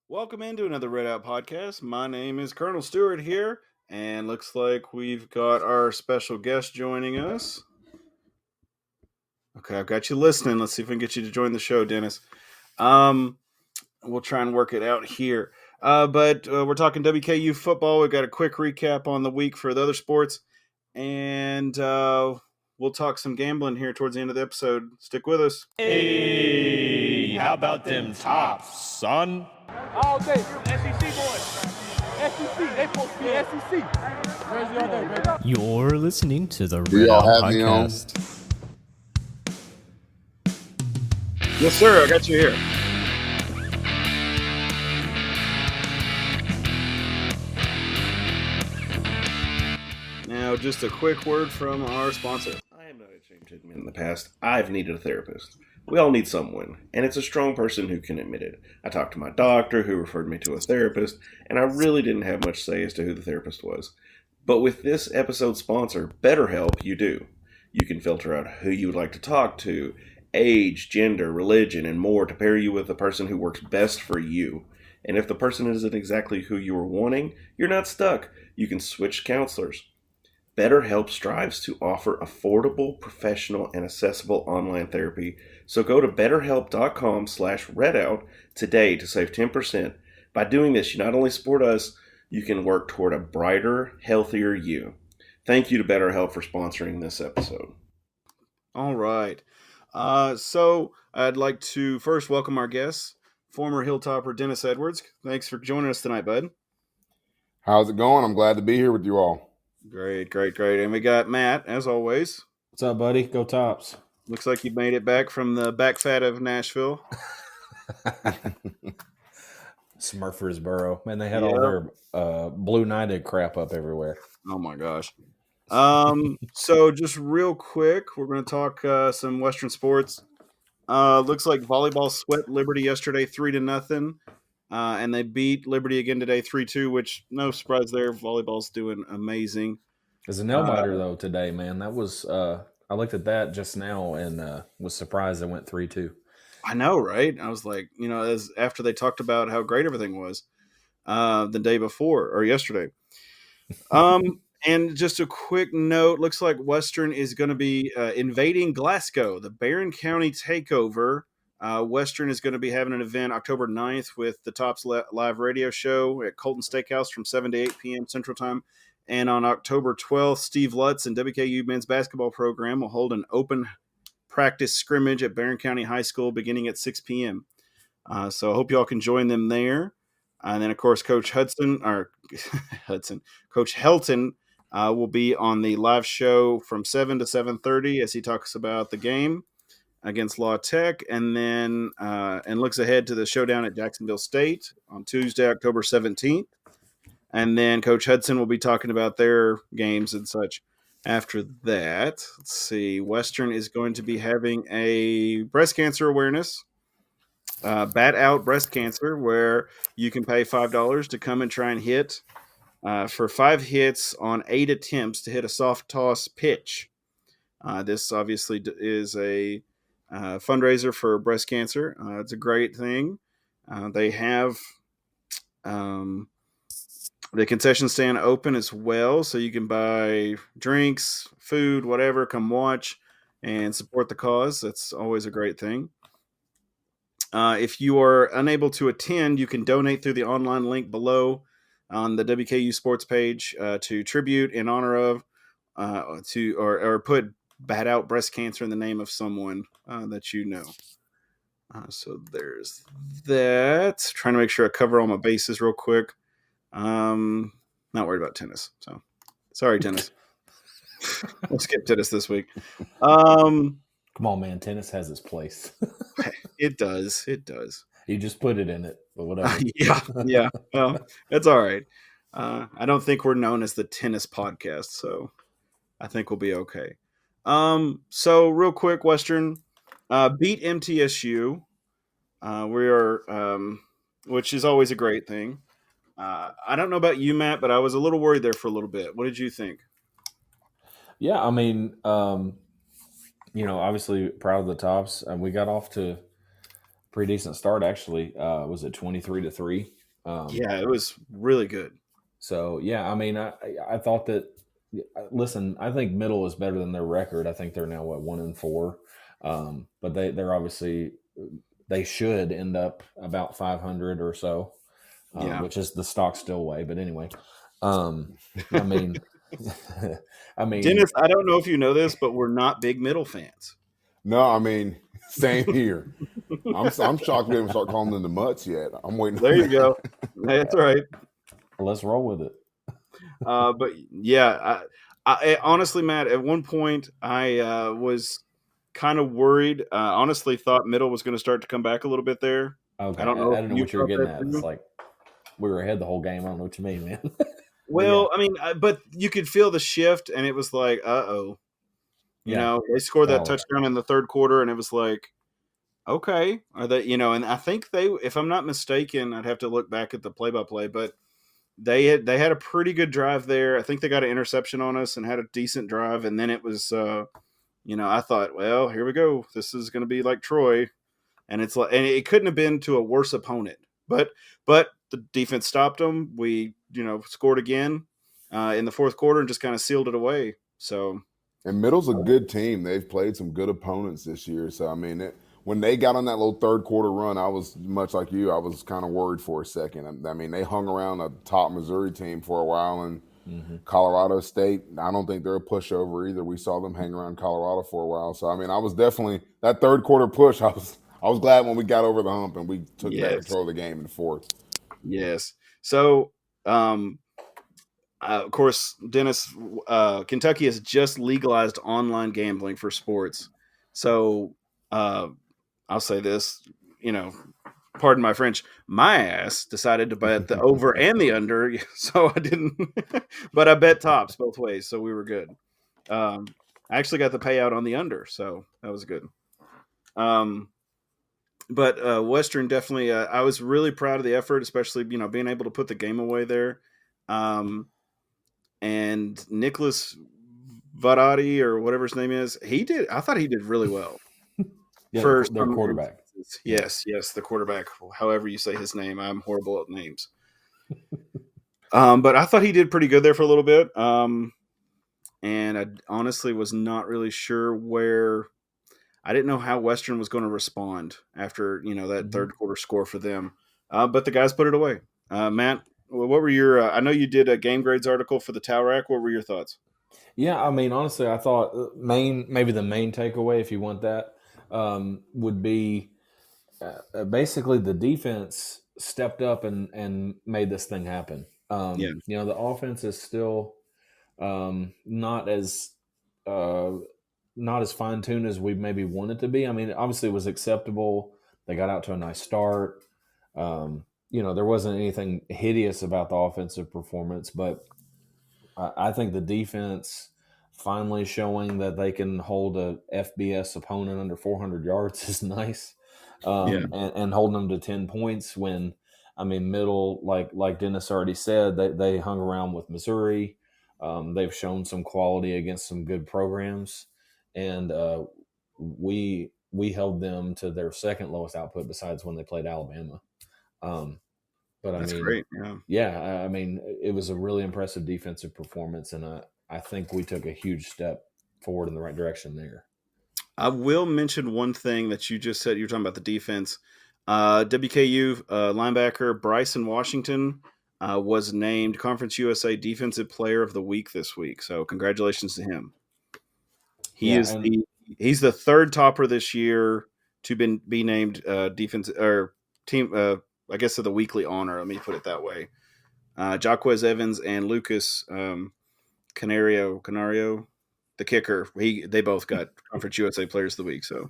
Welcome into another Red Out podcast. My name is Colonel Stewart here, and looks like we've got our special guest joining us. Okay, I've got you listening. Let's see if we can get you to join the show, Dennis. We'll try and work it out here. But we're talking WKU football. We've got a quick recap on the week for the other sports, and we'll talk some gambling here towards the end of the episode. Stick with us. Hey, how about them tops, son? All day, SEC boys. SEC, they supposed to be SEC. Jersey all day, baby. You're listening to the Do Red y'all Out have me on? Podcast. Yes, sir. I got you here. Now, just a quick word from our sponsor. I am not ashamed to admit in the past, I've needed a therapist. We all need someone, and it's a strong person who can admit it. I talked to my doctor, who referred me to a therapist, and I really didn't have much say as to who the therapist was. But with this episode's sponsor, Betterhelp, you do. You can filter out who you would like to talk to, age, gender, religion, and more to pair you with the person who works best for you. And if the person isn't exactly who you were wanting, you're not stuck. You can switch counselors. BetterHelp strives to offer affordable, professional, and accessible online therapy. So go to betterhelp.com/redout today to save 10%. By doing this, you not only support us, you can work toward a brighter, healthier you. Thank you to BetterHelp for sponsoring this episode. All right. So I'd like to first welcome our guest, former Hilltopper Dennis Edwards. Thanks for joining us tonight, bud. How's it going? I'm glad to be here with you all. Great. And we got Matt, as always. What's up, buddy? Go Tops. Looks like you made it back from the back fat of Nashville. Murfreesboro. Man, they had all their Blue Knighted crap up everywhere. Oh, my gosh. So just real quick, we're going to talk some Western sports. Looks like volleyball swept Liberty yesterday 3-0. And they beat Liberty again today 3-2, which no surprise there. Volleyball's doing amazing. It's a nail biter, though, today, man. That was I looked at that just now and was surprised it went 3-2. I know, right? I was like, as after they talked about how great everything was the day before or yesterday. And just a quick note, looks like Western is going to be invading Glasgow, the Barron County takeover. Western is going to be having an event October 9th with the Tops live radio show at Colton Steakhouse from 7 to 8 p.m. Central Time. And on October 12th, Steve Lutz and WKU men's basketball program will hold an open practice scrimmage at Barron County High School beginning at 6 p.m. So I hope you all can join them there. And then, of course, Coach Coach Helton will be on the live show from 7 to 7:30 as he talks about the game against La Tech, and then and looks ahead to the showdown at Jacksonville State on Tuesday, October 17th. And then Coach Hudson will be talking about their games and such. After that, let's see, Western is going to be having a breast cancer awareness, Bat Out Breast Cancer, where you can pay $5 to come and try and hit for 5 hits on 8 attempts to hit a soft toss pitch. This obviously is a fundraiser for breast cancer. It's a great thing. They have the concession stand open as well, so you can buy drinks, food, whatever, come watch and support the cause. That's always a great thing. If you are unable to attend, you can donate through the online link below on the WKU Sports page to tribute in honor of or put Bat Out Breast Cancer in the name of someone that you know. So there's that. Trying to make sure I cover all my bases real quick. Not worried about tennis. So sorry, tennis. We'll skip tennis this week. Come on, man. Tennis has its place. It does. You just put it in it, but whatever. Yeah. Well, that's all right. I don't think we're known as the tennis podcast, so I think we'll be okay. So real quick, Western beat MTSU. We are, which is always a great thing. I don't know about you, Matt, but I was a little worried there for a little bit. What did you think? Yeah, I mean, obviously proud of the Tops, and we got off to pretty decent start actually. Was it 23-3? Yeah, it was really good. So yeah, I mean, I thought that. Listen, I think Middle is better than their record. I think they're now 1-4, but they're obviously they should end up about 500 or so, which is the stock still way. But anyway, I mean, Dennis, I don't know if you know this, but we're not big Middle fans. No, I mean, same here. I'm shocked we haven't started calling them the Mutts yet. I'm waiting. There you go. That's right. Let's roll with it. But yeah, I honestly, Matt, at one point I was kind of worried. Honestly, thought Middle was going to start to come back a little bit there. Okay, I don't know what you were getting at. It's like we were ahead the whole game. I don't know what you mean, man. Well, I mean, but you could feel the shift, and it was like, uh-oh. You know, they scored that touchdown in the third quarter, and it was like, okay, are they? And I think they, if I'm not mistaken, I'd have to look back at the play-by-play, but they had a pretty good drive there. I think they got an interception on us and had a decent drive, and then it was, I thought, well, here we go. This is going to be like Troy, and it's like, and it couldn't have been to a worse opponent, but the defense stopped them. We, scored again in the fourth quarter and just kind of sealed it away. So, and Middle's a good team. They've played some good opponents this year. So I mean, when they got on that little third quarter run, I was much like you. I was kind of worried for a second. I mean, they hung around a top Missouri team for a while, and Colorado State, I don't think they're a pushover either. We saw them hang around Colorado for a while. So I mean, I was definitely that third quarter push. I was glad when we got over the hump and we took back control of the game in the fourth. Yes. So, of course, Dennis, Kentucky has just legalized online gambling for sports. So, I'll say this, pardon my French, my ass decided to bet the over and the under. So I didn't, but I bet tops both ways. So we were good. I actually got the payout on the under. So that was good. But Western definitely, I was really proud of the effort, especially, being able to put the game away there. And Nicholas Varadi, or whatever his name is, I thought he did really well. For their quarterback. Yes, the quarterback, however you say his name. I'm horrible at names. But I thought he did pretty good there for a little bit. And I honestly was not really sure I didn't know how Western was going to respond after, that third quarter score for them. But the guys put it away. Matt, what were your I know you did a game grades article for the Towel Rack. What were your thoughts? Yeah, I mean, honestly, I thought maybe the main takeaway, if you want that, would be basically the defense stepped up and made this thing happen. The offense is still not as fine-tuned as we maybe want it to be. I mean, obviously it was acceptable. They got out to a nice start. There wasn't anything hideous about the offensive performance, but I think the defense finally showing that they can hold a FBS opponent under 400 yards is nice. And holding them to 10 points when, Middle, like Dennis already said, they hung around with Missouri. They've shown some quality against some good programs. And we held them to their second lowest output besides when they played Alabama. But that's great. Yeah. It was a really impressive defensive performance, and I think we took a huge step forward in the right direction there. I will mention one thing that you just said. You're talking about the defense. WKU linebacker Bryson Washington was named Conference USA Defensive Player of the Week this week. So congratulations to him. He's the third topper this year to be named defense or team. I guess of the weekly honor. Let me put it that way. Jaquez Evans and Lucas Canario, the kicker. They both got Conference USA Players of the Week. So.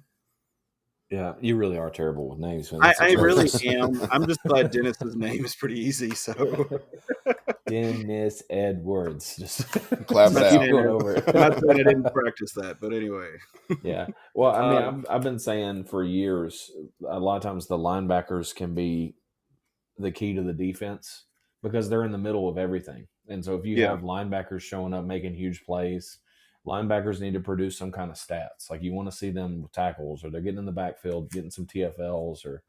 Yeah, you really are terrible with names. I really am. I'm just glad Dennis's name is pretty easy. So Dennis Edwards, just clap it out. Not that I didn't practice that, but anyway. Yeah. Well, I've been saying for years, a lot of times the linebackers can be the key to the defense because they're in the middle of everything. And so if you have linebackers showing up making huge plays, linebackers need to produce some kind of stats. Like you want to see them with tackles, or they're getting in the backfield, getting some TFLs, or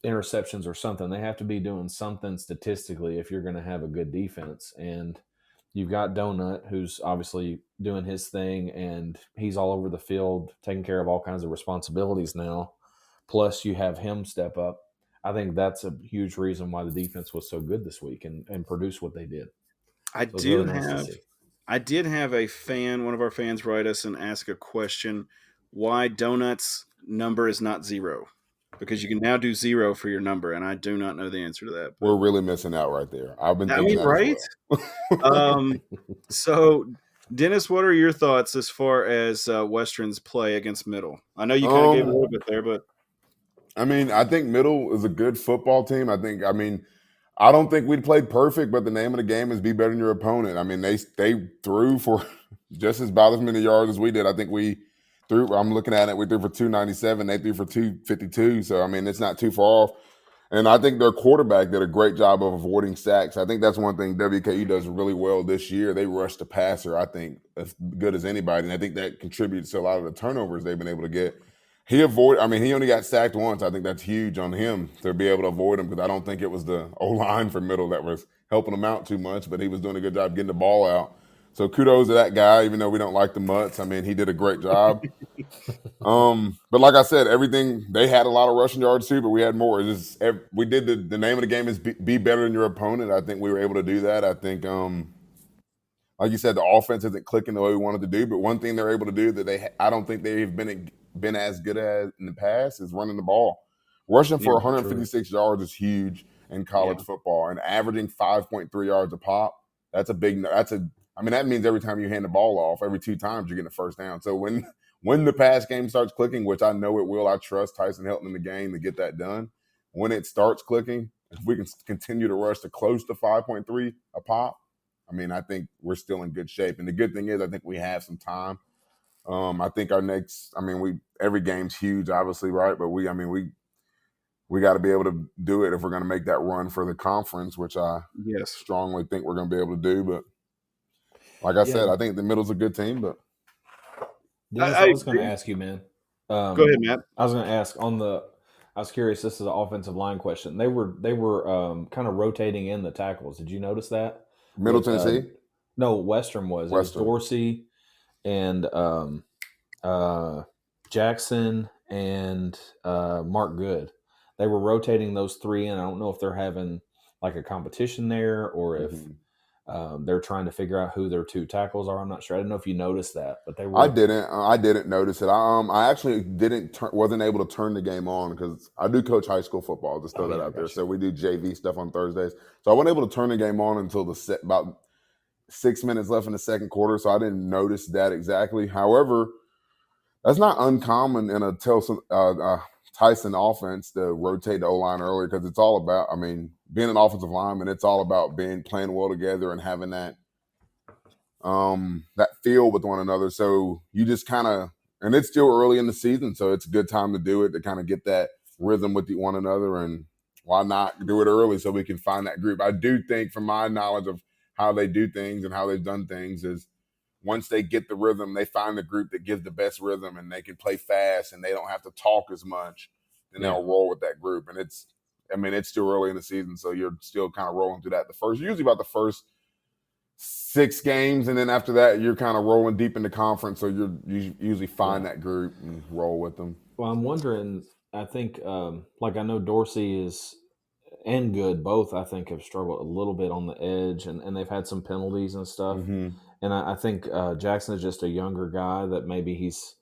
interceptions or something. They have to be doing something statistically if you're going to have a good defense. And you've got Donut, who's obviously doing his thing, and he's all over the field taking care of all kinds of responsibilities now. Plus, you have him step up. I think that's a huge reason why the defense was so good this week and produced what they did. I So it was do really nice to have see. I did have one of our fans write us and ask a question, why Donut's number is not 0? Because you can now do 0 for your number, and I do not know the answer to that. We're really missing out right there. I've been I thinking mean, that right? as well. So, Dennis, what are your thoughts as far as Western's play against Middle? I know you kind of gave a little bit there, but I mean, I think Middle is a good football team. I don't think we played perfect, but the name of the game is be better than your opponent. I mean, they threw for just about as many yards as we did. I think we threw. I'm looking at it. We threw for 297. They threw for 252. So I mean, it's not too far off. And I think their quarterback did a great job of avoiding sacks. I think that's one thing WKU does really well this year. They rush the passer, I think, as good as anybody. And I think that contributes to a lot of the turnovers they've been able to get. He only got sacked once. I think that's huge on him to be able to avoid him, because I don't think it was the O-line for Middle that was helping him out too much, but he was doing a good job getting the ball out. So kudos to that guy, even though we don't like the Mutts. I mean, he did a great job. But like I said, everything, they had a lot of rushing yards too, but we had more. We did the name of the game is be better than your opponent. I think we were able to do that. I think, like you said, the offense isn't clicking the way we wanted to do, but one thing they're able to do that I don't think they've been as good as in the past is running the ball. Rushing for 156 yards is huge in college football, and averaging 5.3 yards a pop. That means every time you hand the ball off, every 2 times you're getting a first down. So when the pass game starts clicking, which I know it will, I trust Tyson Helton in the game to get that done. When it starts clicking, if we can continue to rush to close to 5.3 a pop, I mean, I think we're still in good shape. And the good thing is, I think we have some time. I think every game's huge, obviously, right? But we got to be able to do it if we're going to make that run for the conference, which I strongly think we're going to be able to do. But like I said, I think the Middle's a good team. But Dennis, I was going to ask you, man. Go ahead, Matt. I was going to ask I was curious. This is an offensive line question. They were kind of rotating in the tackles. Did you notice that? Middle Tennessee? No, Western was. It was Dorsey and Jackson and Mark Good. They were rotating those 3 in. I don't know if they're having like a competition there or if they're trying to figure out who their 2 tackles are. I'm not sure. I don't know if you noticed that, but they were. I didn't notice it. I actually wasn't able to turn the game on because I do coach high school football. Just throw that out there. So we do JV stuff on Thursdays. So I wasn't able to turn the game on until about 6 minutes left in the second quarter. So I didn't notice that exactly. However, that's not uncommon in a Tyson offense to rotate the O-line earlier, because it's all about, being an offensive lineman, it's all about playing well together and having that feel with one another. So you just kind of, and it's still early in the season, so it's a good time to do it, to kind of get that rhythm with one another. And why not do it early so we can find that group? I do think, from my knowledge of how they do things and how they've done things, is once they get the rhythm, they find the group that gives the best rhythm and they can play fast and they don't have to talk as much, then they'll roll with that group. And it's still early in the season, so you're still kind of rolling through that. Usually about the first 6 games, and then after that, you're kind of rolling deep into conference, so you usually find that group and roll with them. Well, I'm wondering, I think, I know Dorsey and Good both, I think, have struggled a little bit on the edge, and they've had some penalties and stuff. Mm-hmm. And I think Jackson is just a younger guy that maybe he's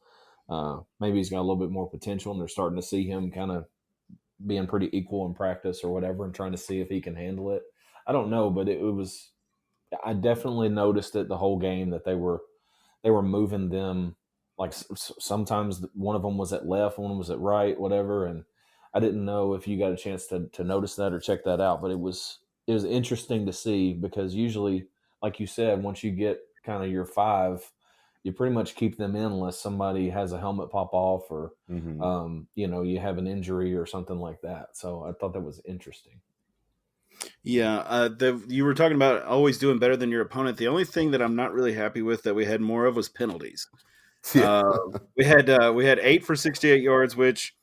got a little bit more potential, and they're starting to see him kind of being pretty equal in practice or whatever, and trying to see if he can handle it. I don't know, but it was. I definitely noticed it the whole game that they were moving them. Like sometimes one of them was at left, one was at right, whatever. And I didn't know if you got a chance to notice that or check that out, but it was interesting to see, because usually, like you said, once you get kind of your 5, you pretty much keep them in unless somebody has a helmet pop off or, you have an injury or something like that. So I thought that was interesting. Yeah, you were talking about always doing better than your opponent. The only thing that I'm not really happy with that we had more of was penalties. We had 8 for 68 yards, which,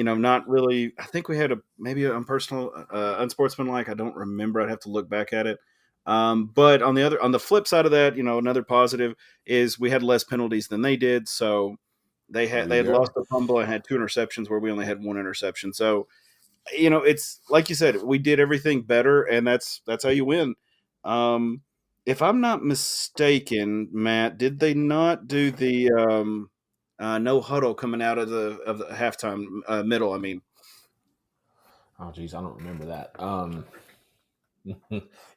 not really. I think we had maybe an unpersonal, unsportsmanlike. I don't remember. I'd have to look back at it. But on the flip side of that, another positive is we had less penalties than they did. So they There had you lost go. a fumble and had 2 interceptions where we only had 1 interception. So it's like you said, we did everything better, and that's how you win. If I'm not mistaken, Matt, did they not do the no huddle coming out of the halftime middle? I mean, Oh, geez, I don't remember that.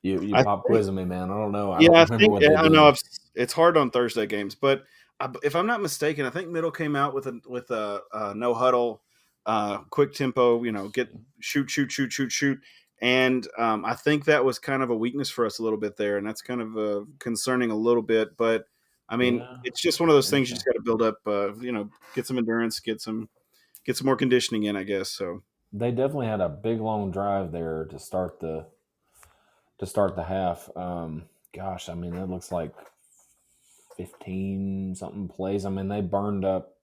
You I pop think, quizzing me, man. I don't know. I yeah, don't I remember think what they I know did. it's hard on Thursday games, but if I'm not mistaken, I think middle came out with a no huddle, quick tempo. Get shoot, and I think that was kind of a weakness for us a little bit there, and that's kind of concerning a little bit. But I mean, Yeah, it's just one of I those think things you so. just got to build up. Get some endurance, get some more conditioning in, I guess. So They definitely had a big long drive there to start the half. Gosh, I mean, that looks like 15 something plays. I mean, they burned up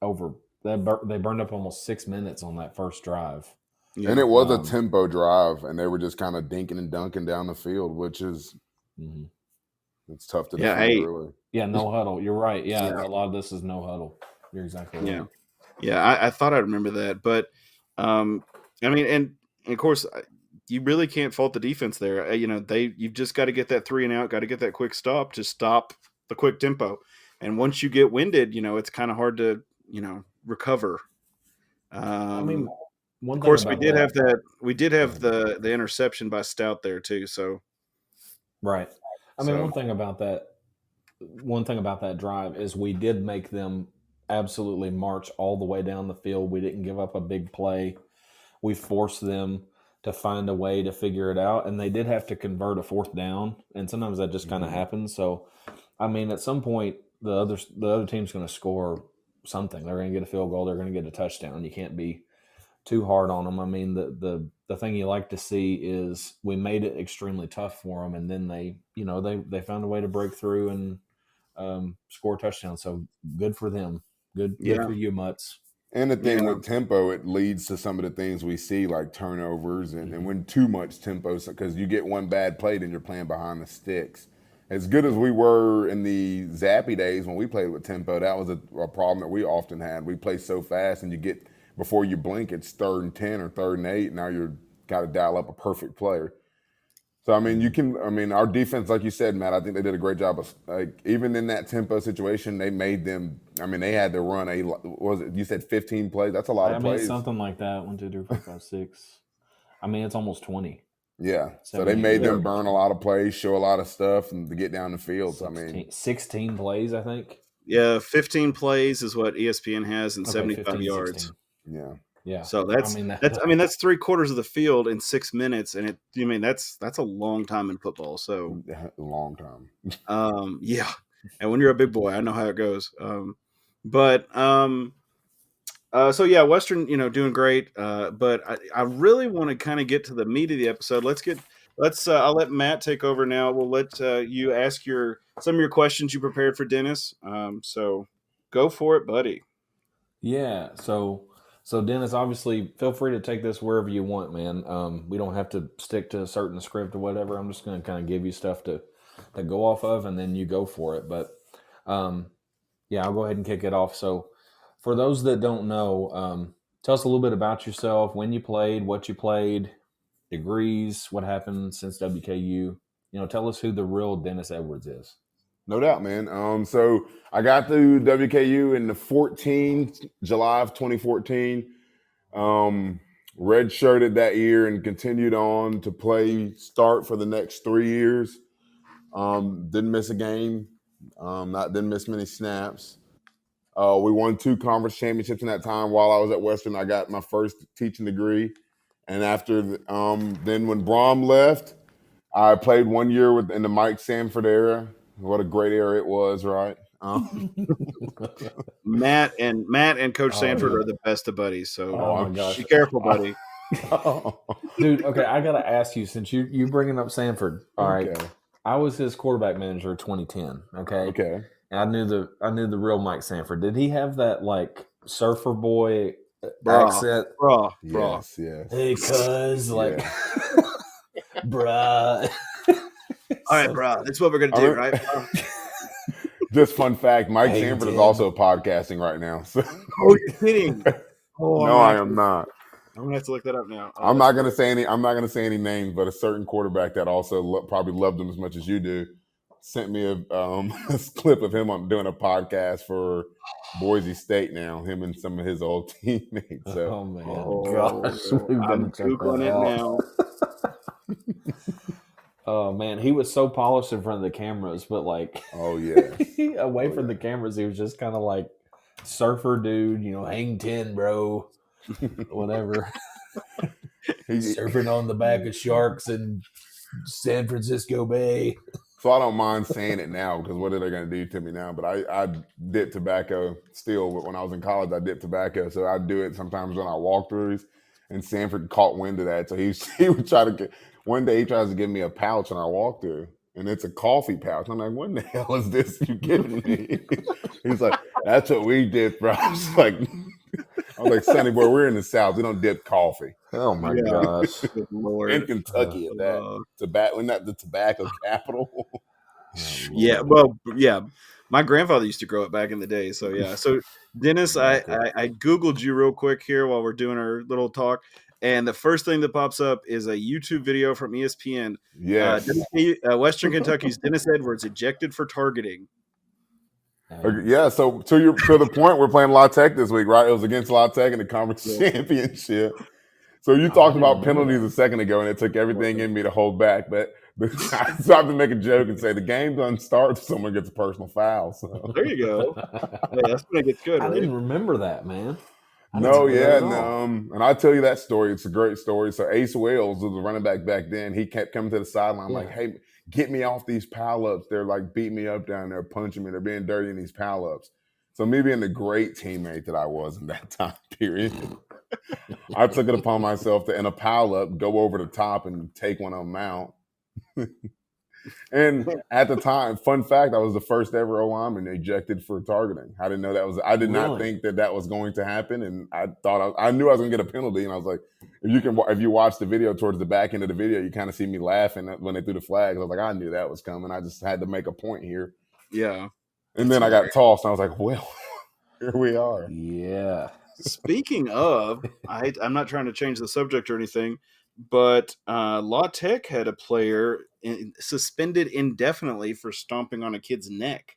over they burned up almost 6 minutes on that first drive. And yeah, it was a tempo drive, and they were just kind of dinking and dunking down the field, which is Mhm. it's tough to yeah, defend hey, early. Yeah, no huddle. You're right. Yeah, yeah, a lot of this is no huddle. You're exactly yeah. right. Yeah, I thought I remember that, but um, I mean, and of course, you really can't fault the defense there. You've just got to get that 3 and out, got to get that quick stop to stop the quick tempo, and once you get winded, it's kind of hard to recover. I mean, Of one thing course, we about did that, have that. We did go have ahead. the interception by Stout there too. Right. I mean, So one thing about that drive is we did make them absolutely march all the way down the field. We didn't give up a big play. We forced them to find a way to figure it out, and they did have to convert a 4th down, and sometimes that just kind of happens. So, I mean, at some point, the other team's going to score something. They're going to get a field goal. They're going to get a touchdown. You can't be too hard on them. I mean, the thing you like to see is we made it extremely tough for them, and then they found a way to break through and score a touchdown. So good for them. Good yeah, for you, Mutts. And the yeah, thing with tempo, it leads to some of the things we see, like turnovers and when too much tempo, because you get one bad play, then you're playing behind the sticks. As good as we were in the Zappy days when we played with tempo, that was a problem that we often had. We play so fast, and you get before you blink, it's 3rd and 10 or 3rd and 8. Now you're got to dial up a perfect player. So I mean, you can. I mean, our defense, like you said, Matt, I think they did a great job of like even in that tempo situation, they made them. I mean, they had to run a. Was it you said 15 plays? That's a lot I of mean, it's plays. something like that. 1, 2, 3, 4, 5, 6. I mean, it's almost 20. Yeah. So 7, they 8, made 9, them 10, burn a 11, lot of plays, show a lot of stuff, and to get down the field. So I mean, 16 plays, I think. yeah. 15 plays is what ESPN has and Okay, 75 15, yards. 16. yeah, Yeah. So I mean, that's 3/4 of the field in 6 minutes, and that's a long time in football. So a long time. yeah, and when you're a big boy, I know how it goes. But so yeah, Western, doing great. But I really want to kind of get to the meat of the episode. I'll let Matt take over now. We'll let you ask some of your questions you prepared for Dennis. So go for it, buddy. Yeah. So Dennis, obviously, feel free to take this wherever you want, man. We don't have to stick to a certain script or whatever. I'm just going to kind of give you stuff to go off of, and then you go for it. But yeah, I'll go ahead and kick it off. So, for those that don't know, tell us a little bit about yourself, when you played, what you played, degrees, what happened since WKU. Tell us who the real Dennis Edwards is. No doubt, man. So I got to WKU in the July of 2014. Redshirted that year and continued on to start for the next 3 years. Didn't miss a game. Didn't miss many snaps. We won 2 conference championships in that time. While I was at Western, I got my first teaching degree. And after, then when Brom left, I played 1 year in the Mike Sanford era. What a great era it was, right? Matt and Coach Oh, Sanford dude. are the best of buddies. So Oh, my I'm gosh. be careful, buddy. Dude, okay, I got to ask you, since you bringing up Sanford, all right, Okay. I was his quarterback manager in 2010, okay? Okay. And I knew the real Mike Sanford. Did he have that, like, surfer boy accent. Bruh. Yes. Hey, cuz, like, Yeah. bruh. All right, bruh. That's what we're gonna do, right? Just fun fact: Mike Hey, Sanford is Tim. also podcasting right now. So Oh, you're kidding. Oh, no, I am not. I'm gonna have to look that up now. Oh, I'm not gonna great. say any. I'm not gonna say any names, but a certain quarterback that also probably loved him as much as you do sent me a a clip of him on doing a podcast for Boise State. Now, him and some of his old teammates. So, Oh, man. Oh, Gosh, we've got I'm to check googling that it out. now. Oh, man. He was so polished in front of the cameras, but, like, oh yeah, away from the cameras, he was just kind of like surfer dude, hang 10, bro. Whatever. Surfing on the back of sharks in San Francisco Bay. So I don't mind saying it now because what are they going to do to me now? But I dip tobacco still. But when I was in college, I dipped tobacco. So I do it sometimes on our walkthroughs. And Sanford caught wind of that. So he would try to get, one day he tries to give me a pouch on our walkthrough. And it's a coffee pouch. I'm like, what in the hell is this you giving me? He's like, that's what we did, bro. I was like, Sonny boy, we're in the South. We don't dip coffee. Oh, my gosh. Good Lord. In Kentucky at that. Tobacco, isn't that the tobacco capital? Yeah, well, yeah. My grandfather used to grow it back in the day. So, yeah. So, Dennis, I Googled you real quick here while we're doing our little talk. And the first thing that pops up is a YouTube video from ESPN. Yes. Western Kentucky's Dennis Edwards ejected for targeting. Yeah, so to the point, we're playing La Tech this week, right? It was against La Tech in the conference championship. So you talked about penalties a second ago, and it took everything in me to hold back. But I stopped to make a joke and say the game doesn't start if someone gets a personal foul. So there you go. Hey, that's when it gets good. I right? didn't remember that, man. And I'll tell you that story. It's a great story. So Ace Wales was the running back then. He kept coming to the sideline like, hey, get me off these pile-ups. They're like beating me up down there, punching me. They're being dirty in these pile-ups. So me being the great teammate that I was in that time period, I took it upon myself to, in a pile-up, go over the top and take one on them out. And at the time, fun fact, I was the first ever O-lineman ejected for targeting. I didn't know that was. I did not think that was going to happen, and I thought I knew I was going to get a penalty. And I was like, if you watch the video towards the back end of the video, you kind of see me laughing when they threw the flags. I was like, I knew that was coming. I just had to make a point here. Yeah. And then I got tossed, and I was like, well, here we are. Yeah. Speaking of, I'm not trying to change the subject or anything, but La Tech had a player suspended indefinitely for stomping on a kid's neck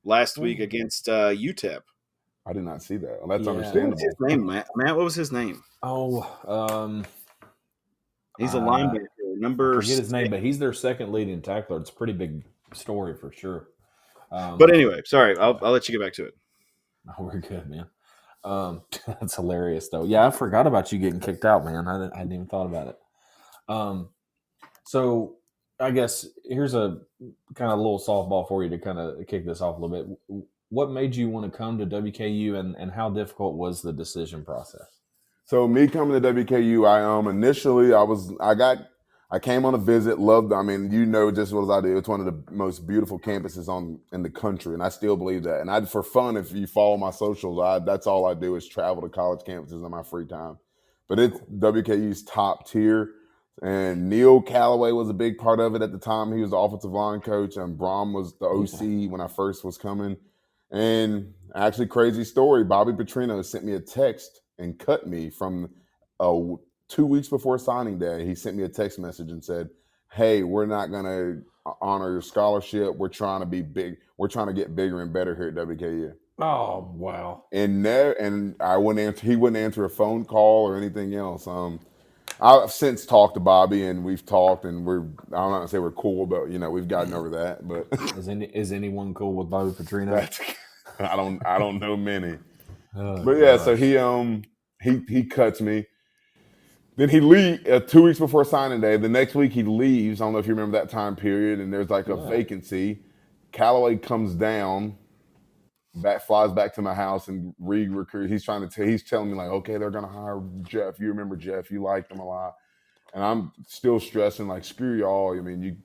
last week against UTEP. I did not see that. Well, that's understandable. What was his name, Matt? What was his name? Oh, he's a linebacker. I forget his name, but he's their second leading tackler. It's a pretty big story for sure. But anyway, sorry, I'll let you get back to it. Oh, we're good, man. That's hilarious, though. Yeah, I forgot about you getting kicked out, man. I hadn't even thought about it. So I guess here's a kind of little softball for you to kind of kick this off a little bit. What made you want to come to WKU, and how difficult was the decision process? So me coming to WKU, initially I came on a visit, loved. I mean, just what I do. It's one of the most beautiful campuses in the country, and I still believe that. And for fun, if you follow my socials, that's all I do is travel to college campuses in my free time. But it's WKU's top tier, and Neil Callaway was a big part of it at the time. He was the offensive line coach, and Brom was the OC when I first was coming. And actually, crazy story, Bobby Petrino sent me a text and cut me from 2 weeks before signing day. He sent me a text message and said, hey, we're not going to honor your scholarship. We're trying to be big. We're trying to get bigger and better here at WKU. Oh, wow. And I wouldn't answer. He wouldn't answer a phone call or anything else. I've since talked to Bobby, and we've talked, and I'm not going to say we're cool, but we've gotten over that. But is anyone cool with Bobby Petrino? I don't know many. But yeah, so he cuts me. Then he leaves 2 weeks before signing day. The next week he leaves. I don't know if you remember that time period. And there's like a vacancy. Callaway comes down, flies back to my house and re-recruit. He's telling me like, okay, they're gonna hire Jeff. You remember Jeff? You liked him a lot. And I'm still stressing like, screw y'all. I mean,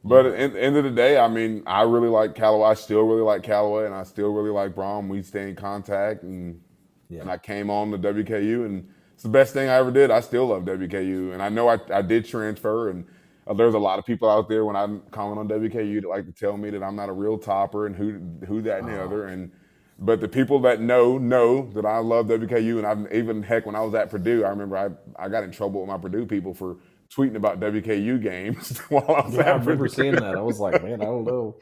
But at the end of the day, I mean, I really like Callaway. I still really like Callaway, and I still really like Brom. We stay in contact, and Yeah. And I came on to WKU, and it's the best thing I ever did. I still love WKU, and I know I did transfer, and there's a lot of people out there when I comment on WKU that like to tell me that I'm not a real topper and who that and the other. But the people that know that I love WKU, and I've even heck when I was at Purdue, I remember I got in trouble with my Purdue people for tweeting about WKU games while I was Yeah, I at remember Purdue. seeing that. I was like, man, I don't know.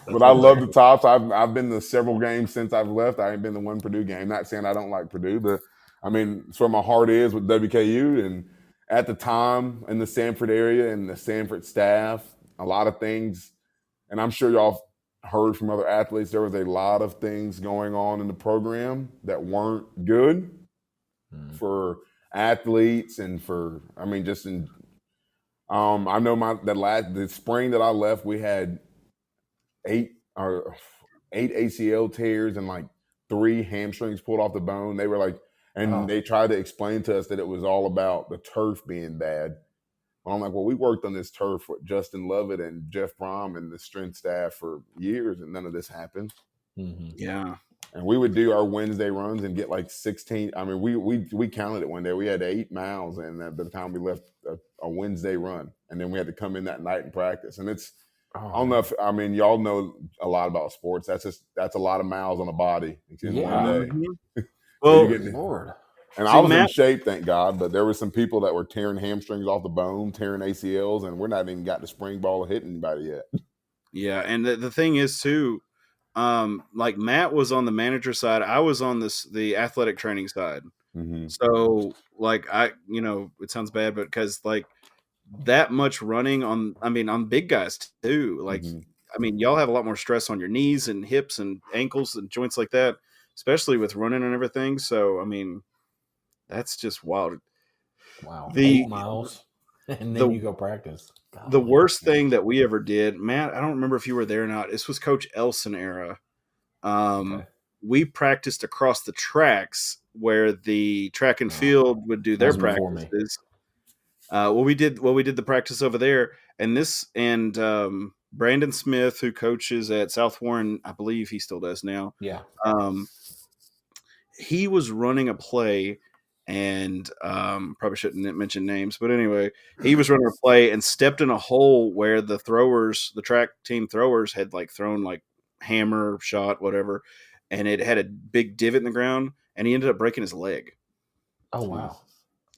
But I love the Tops. I've been to several games since I've left. I ain't been to one Purdue game. Not saying I don't like Purdue, but I mean, it's where my heart is with WKU. And at the time in the Sanford area and the Sanford staff, a lot of things, and I'm sure y'all heard from other athletes, there was a lot of things going on in the program that weren't good for athletes and for, I mean, just in, I know the spring that I left, we had 8 ACL tears and like 3 hamstrings pulled off the bone. They were like, and they tried to explain to us that it was all about the turf being bad. Well, I'm like, well, we worked on this turf with Justin Lovett and Jeff Brom and the strength staff for years, and none of this happened. Mm-hmm. Yeah. And we would do our Wednesday runs and get like 16. I mean, we counted it one day. We had 8 miles, and by the time we left a Wednesday run, and then we had to come in that night and practice. And it's, I don't know if, I mean, y'all know a lot about sports. That's a lot of miles on a body in one day. Mm-hmm. So Well, Lord. and See, I was in Matt- shape, thank God, but there were some people that were tearing hamstrings off the bone, tearing ACLs, and we're not even got the spring ball hitting anybody yet. yeah, and the thing is too, like Matt was on the manager side, I was on the athletic training side. Mm-hmm. So like it sounds bad, but because like that much running on big guys too. Like Mm-hmm. I mean, y'all have a lot more stress on your knees and hips and ankles and joints like that, especially with running and everything. So I mean, that's just wild. Wow. The 8 miles. And then the you go practice. the Golly. worst thing that we ever did, Matt, I don't remember if you were there or not. This was Coach Elson era. Okay. We practiced across the tracks where the track and field would do That their was before me. practices. We did the practice over there, and Brandon Smith, who coaches at South Warren, I believe he still does now. Yeah. He was running a play, and probably shouldn't mention names, but anyway, he was running a play and stepped in a hole where the track team throwers had like thrown like hammer shot, whatever, and it had a big divot in the ground, and he ended up breaking his leg. Oh, wow.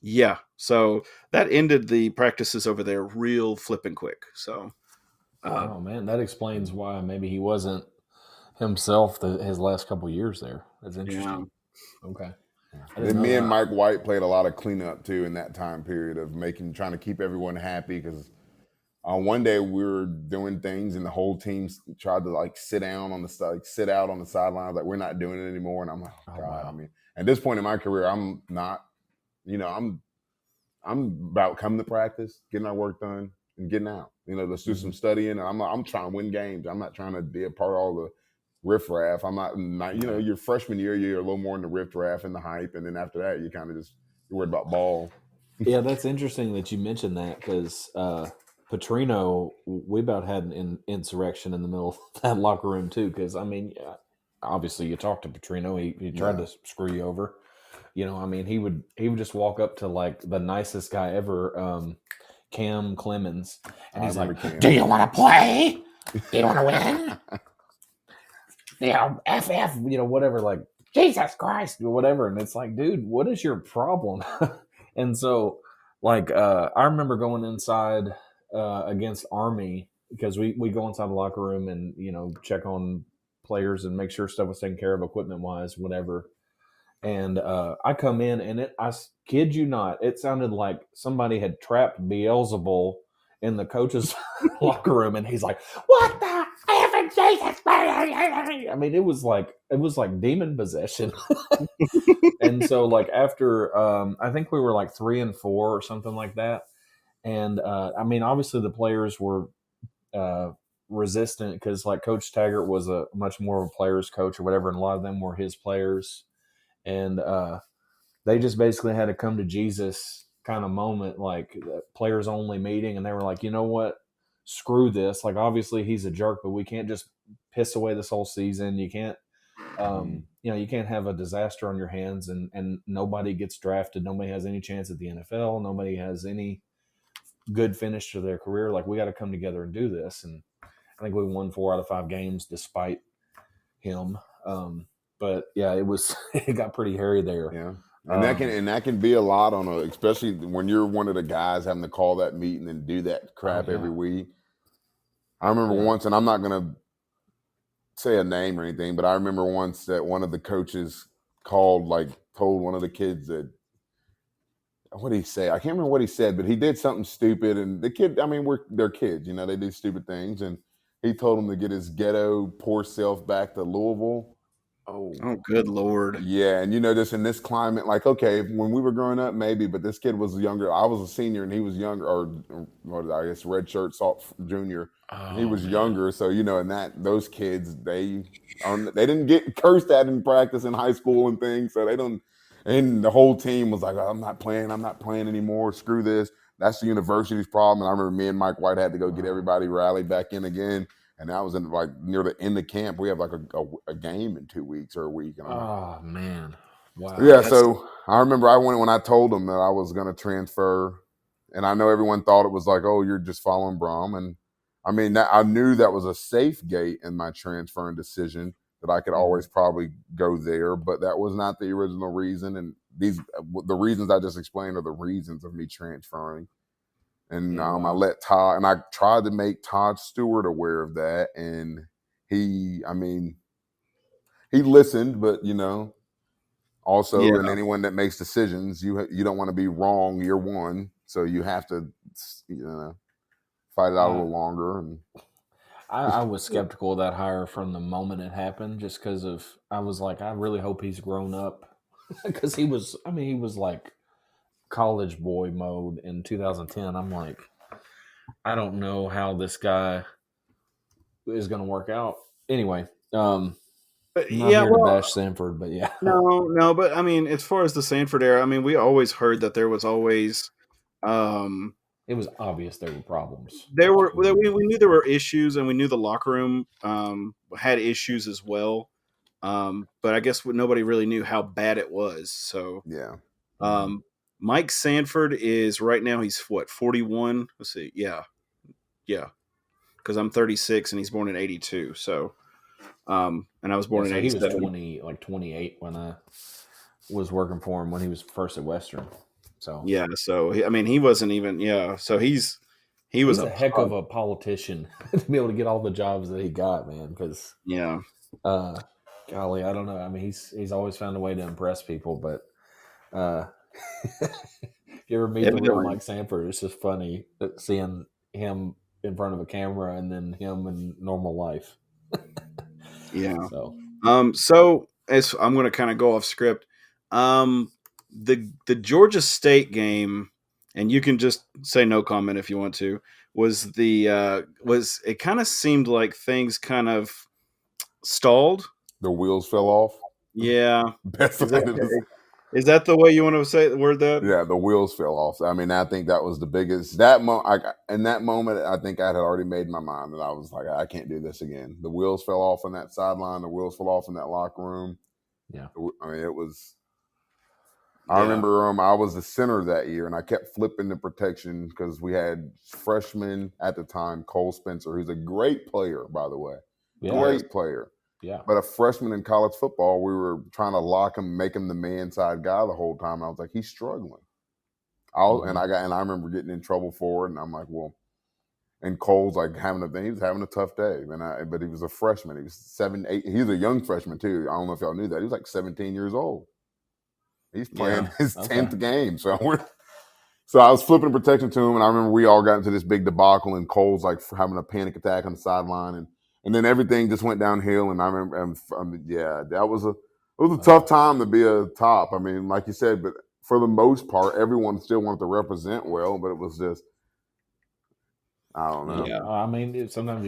Yeah, so that ended the practices over there real flipping quick. So, Oh, man, that explains why maybe he wasn't himself his last couple years there. That's interesting. Yeah. Okay. Then me and Mike White played a lot of cleanup too in that time period of trying to keep everyone happy because one day we were doing things and the whole team tried to like sit out on the sidelines, like we're not doing it anymore. And I'm like, oh, God. Wow. I mean, at this point in my career, I'm not, I'm about coming to practice, getting our work done, and getting out. Let's do some studying. And I'm trying to win games. I'm not trying to be a part of all the riffraff. I'm not your freshman year, you're a little more in the riffraff and the hype, and then after that, you kind of you're worried about ball. Yeah, that's interesting that you mentioned that because Petrino, we about had an insurrection in the middle of that locker room too. Because I mean, obviously, you talked to Petrino, he tried to screw you over. I mean, he would just walk up to like the nicest guy ever, Cam Clemens, and he's like, Cam. "Do you want to play? Do you want to win? FF, whatever, like, Jesus Christ, or whatever." And it's like, dude, what is your problem? And so, like, I remember going inside against Army because we go inside the locker room and, check on players and make sure stuff was taken care of equipment-wise, whatever. And I come in and I kid you not, it sounded like somebody had trapped Beelzebul in the coach's locker room, and he's like, "What the heaven, Jesus?" I mean, it was like demon possession. And so, like after, I think we were like 3-4 or something like that. And I mean, obviously the players were resistant because like Coach Taggart was a much more of a players coach or whatever, and a lot of them were his players, and they just basically had to come to Jesus kind of moment, like players only meeting. And they were like, you know what? Screw this. Like, obviously he's a jerk, but we can't just piss away this whole season. You can't, You can't have a disaster on your hands and nobody gets drafted. Nobody has any chance at the NFL. Nobody has any good finish to their career. Like, we got to come together and do this. And I think we won 4 out of 5 games despite him. But yeah, it got pretty hairy there. Yeah. And that can be a lot especially when you're one of the guys having to call that meeting and do that crap every week. I remember once, and I'm not going to say a name or anything, but I remember once that one of the coaches told one of the kids that, what did he say? I can't remember what he said, but he did something stupid. And the kid, they're kids, they do stupid things. And he told him to get his ghetto poor self back to Louisville. Oh, good Lord. Yeah. And, just in this climate, okay, when we were growing up, maybe, but this kid was younger. I was a senior and he was younger, or I guess red shirt, salt junior. He was younger. So, and those kids, they didn't get cursed at in practice in high school and things. So and the whole team was like, I'm not playing anymore. Screw this. That's the university's problem. And I remember me and Mike White had to go get everybody rallied back in again. And that was near the end of camp. We have a game in 2 weeks or a week. And man. Wow. Yeah, so I remember when I told them that I was going to transfer, and I know everyone thought it was like, oh, you're just following Brom. And I knew that was a safe gate in my transferring decision, that I could always probably go there, but that was not the original reason. And the reasons I just explained are the reasons of me transferring. And I let Todd, and I tried to make Todd Stewart aware of that. And he listened, but also, and anyone that makes decisions, you don't want to be wrong year one. So you have to, fight it out a little longer. And I was skeptical of that hire from the moment it happened, just because I was like, I really hope he's grown up, because he was like college boy mode in 2010. I'm like, I don't know how this guy is going to work out. Anyway, not here to bash Sanford, but yeah. No, but as far as the Sanford era, we always heard that there was always it was obvious there were problems. We knew there were issues, and we knew the locker room had issues as well. But I guess nobody really knew how bad it was. So yeah. Mike Sanford is right now, he's 41? Let's see. Yeah. Because I'm 36 and he's born in 82. So, and I was born in 87. He was 28 when I was working for him when he was first at Western. So yeah, so he wasn't even So he was a heck of a politician to be able to get all the jobs that he got, man. Because golly, I don't know. He's always found a way to impress people, but if you ever meet the real Mike Sanford, it's just funny seeing him in front of a camera and then him in normal life. Yeah. So as I'm going to kind of go off script, the Georgia State game, and you can just say no comment if you want to, it kind of seemed like things kind of stalled. The wheels fell off. Yeah. Is that the way you want to say the word that? Yeah, the wheels fell off. I think that was the biggest. In that moment, I think I had already made my mind that I was like, I can't do this again. The wheels fell off on that sideline. The wheels fell off in that locker room. Yeah. It was. I remember I was the center that year, and I kept flipping the protection because we had freshman at the time, Cole Spencer, who's a great player, by the way. Yeah. Great player. Yeah. But a freshman in college football, we were trying to lock him, make him the man side guy the whole time. I was like, he's struggling. And I remember getting in trouble for it, and I'm like, well, and Cole's like he was having a tough day. But he was a freshman. He was 7, 8. He was a young freshman too. I don't know if y'all knew that. He was like 17 years old. He's playing his 10th game. So I was flipping protection to him, and I remember we all got into this big debacle, and Cole's like having a panic attack on the sideline, and then everything just went downhill. And I remember, that was a tough time to be a top. Like you said, but for the most part, everyone still wanted to represent well, but it was just, I don't know. Yeah, sometimes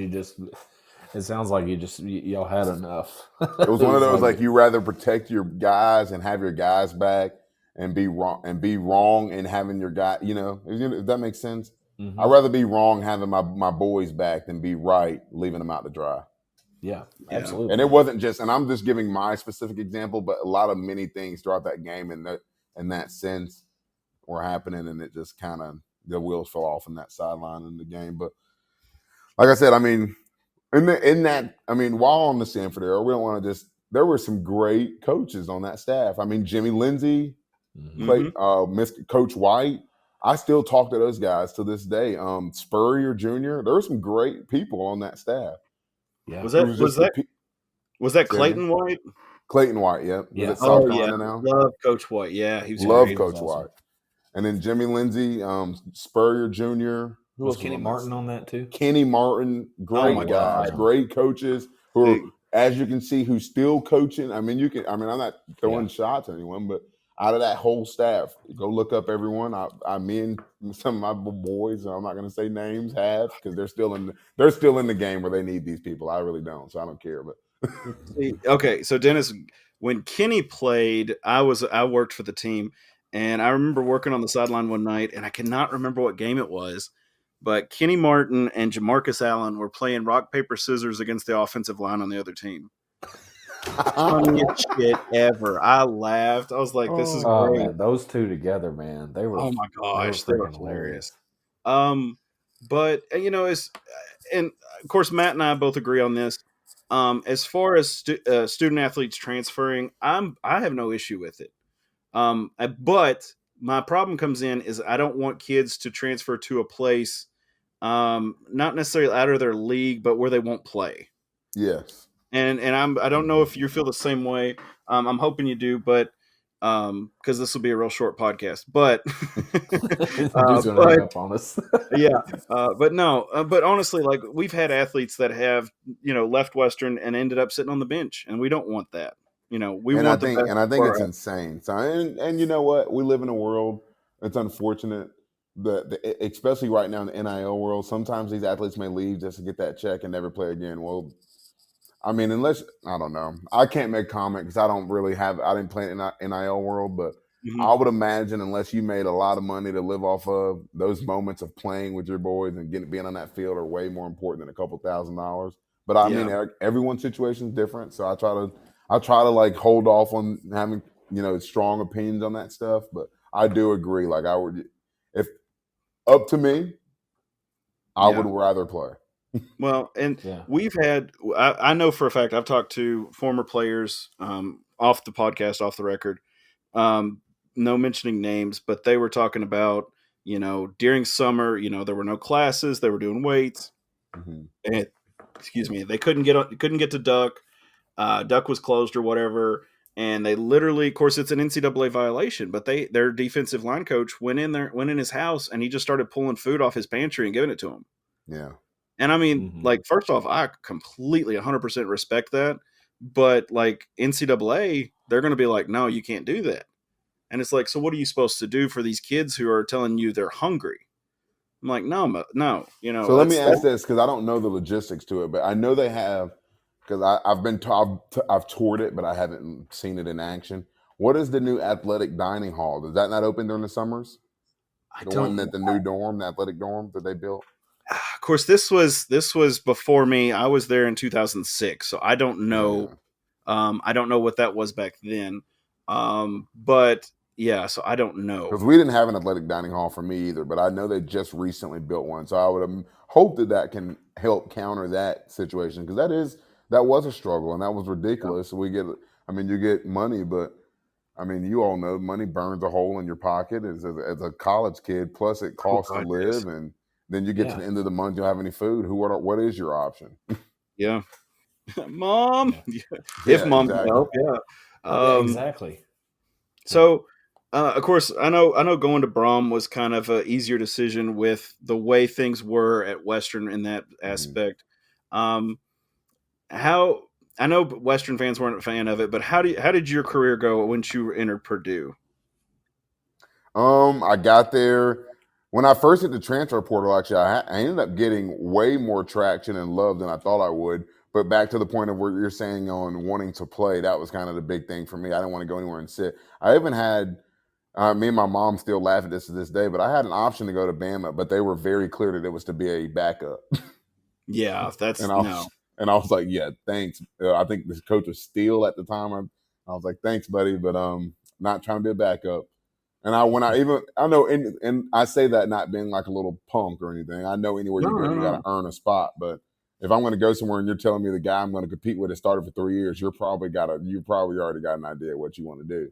it sounds like y'all had enough. It was one of those like you rather protect your guys and have your guys back and be wrong and having your guy, if that makes sense. Mm-hmm. I'd rather be wrong having my boys back than be right leaving them out to dry. Yeah, Yeah. absolutely. And it wasn't just, and I'm just giving my specific example, but a lot of many things throughout that game in that sense were happening, and it just kind of the wheels fell off in that sideline in the game. But like I said, I mean, while on the Sanford era, we don't want to just. There were some great coaches on that staff. I mean, Jimmy Lindsay, Mr. Coach White. I still talk to those guys to this day. Spurrier Jr. There were some great people on that staff. Yeah. Was that Clayton White? Clayton White, yeah. Yeah. Was at South Oh yeah, Carolina now. love Coach White. Yeah, he was Love great. Coach awesome. White. And then Jimmy Lindsay, Spurrier Jr. Who Was else Kenny on Martin that? on that too? Kenny Martin, great my guys, God. great coaches who are, as you can see, who's still coaching. I mean, I'm not throwing shots at anyone, but out of that whole staff, go look up everyone. Me and some of my boys, I'm not going to say names, have, because they're still in the game where they need these people. I really don't, so I don't care. But Okay, so Dennis, when Kenny played, I worked for the team, and I remember working on the sideline one night, and I cannot remember what game it was, but Kenny Martin and Jamarcus Allen were playing rock paper scissors against the offensive line on the other team. Funniest shit ever. I laughed. I was like, "This is Oh great." man, those two together, man, they were. Oh my gosh, they were freaking hilarious. But and of course Matt and I both agree on this. As far as student athletes transferring, I have no issue with it. But my problem comes in is I don't want kids to transfer to a place, not necessarily out of their league, but where they won't play. yes. And I don't know if you feel the same way. I'm hoping you do, but because this will be a real short podcast. But Dude's gonna hang up on us. yeah, but no, but honestly, like we've had athletes that have left Western and ended up sitting on the bench, and we don't want that. We want I the think, best and I think for it's our- insane. So, and you know what? We live in a world. It's unfortunate that, especially right now in the NIL world, sometimes these athletes may leave just to get that check and never play again. Well, I mean, unless I don't know, I can't make comment because I didn't play in the NIL world, but I would imagine unless you made a lot of money to live off of, those moments of playing with your boys and being on that field are way more important than a couple $1,000s. But I mean, everyone's situation is different, so I try to like hold off on having strong opinions on that stuff. But I do agree. Like if up to me, I would rather play. Well, and we've had, I know for a fact, I've talked to former players off the podcast, off the record, no mentioning names, but they were talking about, during summer, there were no classes, they were doing weights, and excuse me, they couldn't get to Duck. Duck was closed or whatever. And they literally, of course, it's an NCAA violation, but their defensive line coach went in his house and he just started pulling food off his pantry and giving it to him. Yeah. And I mean, like, first off, I completely 100% respect that. But like NCAA, they're going to be like, no, you can't do that. And it's like, so what are you supposed to do for these kids who are telling you they're hungry? I'm like, no. So let me ask this, because I don't know the logistics to it, but I know they have, because I've toured it, but I haven't seen it in action. What is the new athletic dining hall? Does that not open during the summers? The new dorm, the athletic dorm that they built. Of course, this was before me. I was there in 2006, so I don't know. I don't know what that was back then. But yeah, so I don't know. Because we didn't have an athletic dining hall for me either, but I know they just recently built one. So I would hope that can help counter that situation, because that was a struggle and that was ridiculous. So you get money, but I mean, you all know money burns a hole in your pocket as a college kid. Plus, it costs to live, and then you get to the end of the month, you don't have any food. What is your option? Yeah, mom. If mom can help, exactly. So, of course, I know going to Brom was kind of an easier decision with the way things were at Western in that aspect. How I know Western fans weren't a fan of it, but how did your career go once you entered Purdue? I got there when I first hit the transfer portal. Actually, I ended up getting way more traction and love than I thought I would. But back to the point of where you're saying on wanting to play, that was kind of the big thing for me. I didn't want to go anywhere and sit. I even had me and my mom still laugh at this to this day, but I had an option to go to Bama, but they were very clear that it was to be a backup. Yeah, that's and no. And I was like, yeah, thanks. I think this coach was Steele at the time. I was like, thanks, buddy, but not trying to be a backup. And I know, and I say that not being like a little punk or anything. I know anywhere you go, you got to earn a spot. But if I'm going to go somewhere and you're telling me the guy I'm going to compete with has started for 3 years, you probably already got an idea what you want to do.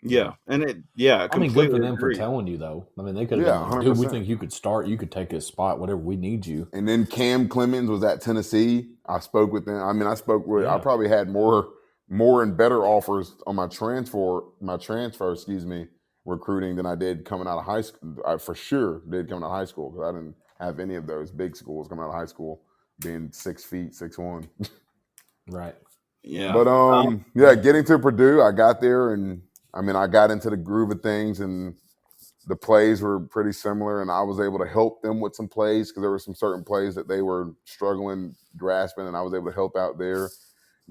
Yeah, and I I mean, completely good for them agree. for telling you, though. I mean, they could have Yeah, been like, dude, we 100%. think you could start. You could take his spot, whatever. We need you. And then Cam Clemens was at Tennessee. I spoke with them. I mean, I Yeah. probably had more and better offers on my transfer, recruiting than I did coming out of high school. I for sure did coming out of high school because I didn't have any of those big schools coming out of high school being 6 feet, 6'1". Right. Yeah. But getting to Purdue, I got there and I mean, I got into the groove of things and the plays were pretty similar, and I was able to help them with some plays because there were some certain plays that they were struggling grasping, and I was able to help out there.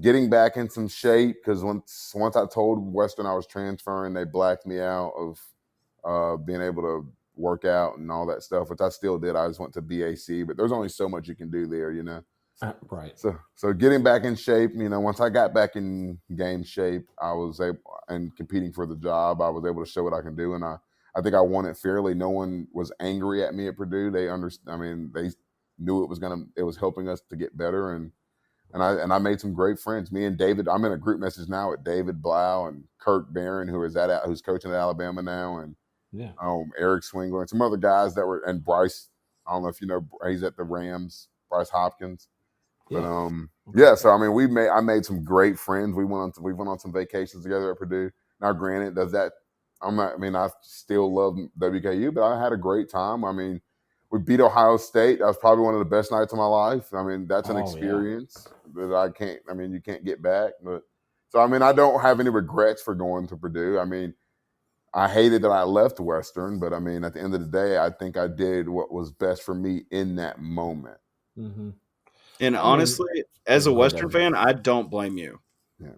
Getting back in some shape because once I told Western I was transferring, they blacked me out of being able to work out and all that stuff, which I still did. I just went to BAC, but there's only so much you can do there, you know. Right. So getting back in shape, you know, once I got back in game shape, I was able and competing for the job. I was able to show what I can do, and I think I won it fairly. No one was angry at me at Purdue. They knew it was helping us to get better, and I made some great friends. Me and David, I'm in a group message now with David Blau and Kirk Barron, who's coaching at Alabama now, and Eric Swingler and some other guys and Bryce. I don't know if you know, he's at the Rams. Bryce Hopkins. But so I mean, I made some great friends. We went on some vacations together at Purdue. Now, granted, I still love WKU, but I had a great time. I mean, we beat Ohio State. That was probably one of the best nights of my life. I mean, that's an experience that you can't get back. But so, I mean, I don't have any regrets for going to Purdue. I mean, I hated that I left Western, but I mean, at the end of the day, I think I did what was best for me in that moment. Mm-hmm. And honestly, as a Western fan, I don't blame you. Yeah.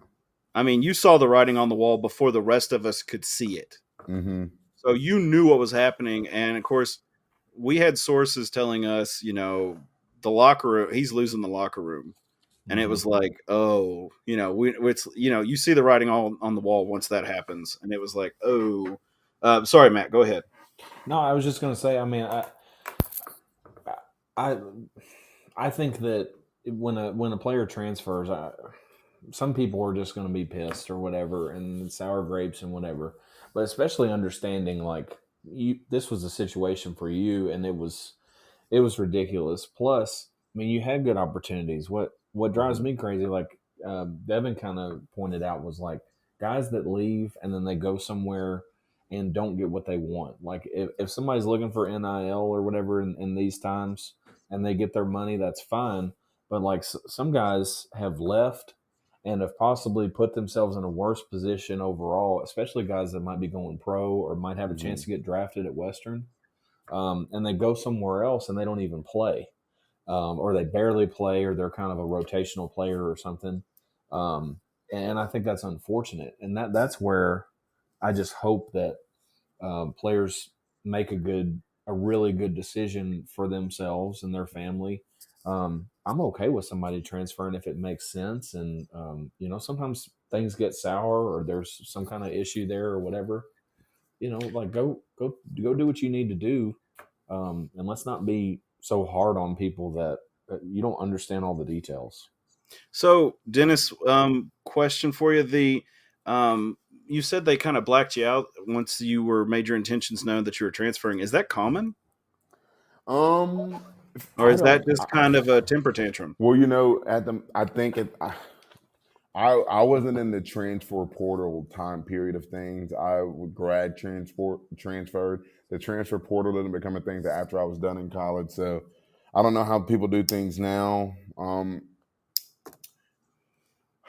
I mean, you saw the writing on the wall before the rest of us could see it. Mm-hmm. So you knew what was happening. And of course, we had sources telling us, you know, the locker room, he's losing the locker room. And it was like, oh, you know, you see the writing all on the wall once that happens. And it was like, oh, sorry, Matt, go ahead. No, I was just going to say, I mean, I think that when a player transfers, some people are just going to be pissed or whatever, and sour grapes and whatever. But especially understanding like this was a situation for you, and it was ridiculous. Plus, I mean, you had good opportunities. What drives me crazy, like Devin kind of pointed out, was like guys that leave and then they go somewhere and don't get what they want. Like if somebody's looking for NIL or whatever in these times, and they get their money, that's fine. But like some guys have left and have possibly put themselves in a worse position overall, especially guys that might be going pro or might have a chance to get drafted at Western. And they go somewhere else and they don't even play, or they barely play, or they're kind of a rotational player or something. And I think that's unfortunate. And that's where I just hope that players make a really good decision for themselves and their family. I'm okay with somebody transferring if it makes sense. And, you know, sometimes things get sour or there's some kind of issue there or whatever, you know, like go do what you need to do. And let's not be so hard on people that you don't understand all the details. So, Dennis, question for you. You said they kind of blacked you out once you were made your intentions known that you were transferring. Is that common? Or is that just kind of a temper tantrum? Well, you know, I wasn't in the transfer portal time period of things. I transferred. The transfer portal didn't become a thing until after I was done in college. So I don't know how people do things now.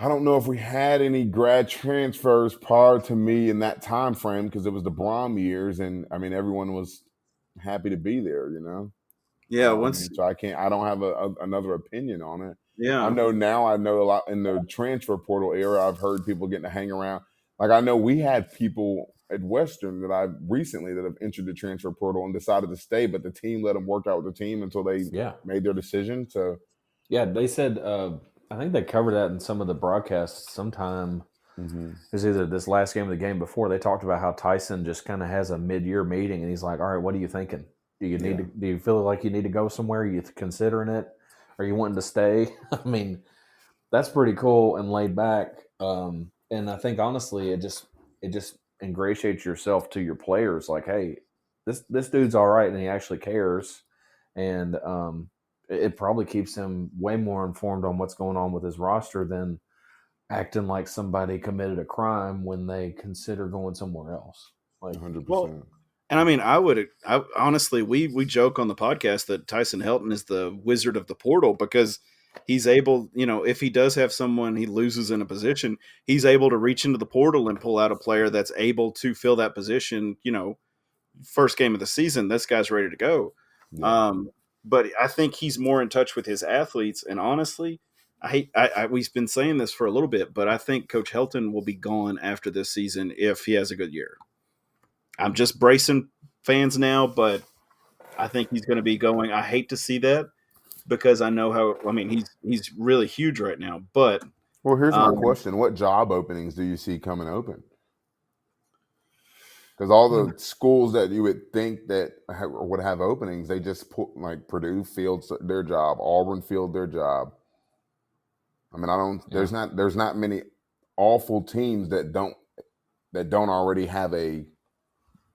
I don't know if we had any grad transfers prior to me in that time frame because it was the Brom years, and I mean everyone was happy to be there, you know. Yeah. So I don't have another opinion on it. Yeah. I know a lot in the transfer portal era. I've heard people getting to hang around. Like I know we had people at Western that have entered the transfer portal and decided to stay, but the team let them work out with the team until they made their decision. So Yeah, they said. I think they covered that in some of the broadcasts. Sometime Mm-hmm. it was either this last game or the game before. They talked about how Tyson just kind of has a mid-year meeting, and he's like, "All right, what are you thinking? Do you need Yeah. to? Do you feel like you need to go somewhere? Are you considering it? Are you wanting to stay?" I mean, that's pretty cool and laid back. And I think honestly, it just ingratiates yourself to your players. Like, hey, this dude's all right, and he actually cares, and it probably keeps him way more informed on what's going on with his roster than acting like somebody committed a crime when they consider going somewhere else. Like, 100%. And I mean, I honestly, we joke on the podcast that Tyson Helton is the wizard of the portal because he's able, if he does have someone he loses in a position, he's able to reach into the portal and pull out a player that's able to fill that position. First game of the season, this guy's ready to go. Yeah. But I think he's more in touch with his athletes. And honestly, we've been saying this for a little bit, but I think Coach Helton will be gone after this season if he has a good year. I'm just bracing fans now, but I think he's going to be going. I hate to see that because I know how. I mean, he's really huge right now. But Well, here's my question: what job openings do you see coming open? Because all the schools that you would think that would have openings, they just put like Purdue fields their job, Auburn field their job. I mean, I don't. Yeah. There's not many awful teams that don't already have a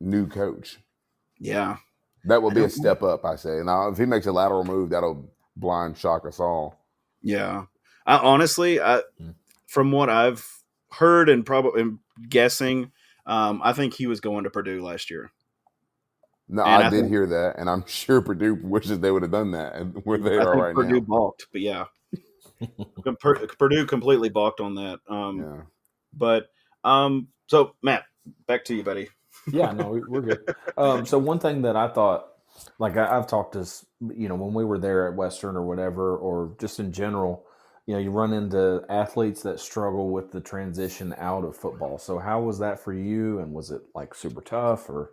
new coach. yeah, That would I be a don't know. step up, I say. Now, if he makes a lateral move, that'll blind shock us all. Yeah, I honestly, from what I've heard and probably am guessing, I think he was going to Purdue last year. No, And I I did think hear that, and I'm sure Purdue wishes they would have done that, and where they I are think right Purdue now. balked, but yeah, Purdue completely balked on that. Yeah. But so Matt, back to you, buddy. Yeah, no, we're good. So one thing that I thought, like I've talked to, when we were there at Western or whatever, or just in general, you run into athletes that struggle with the transition out of football. So how was that for you? And was it like super tough or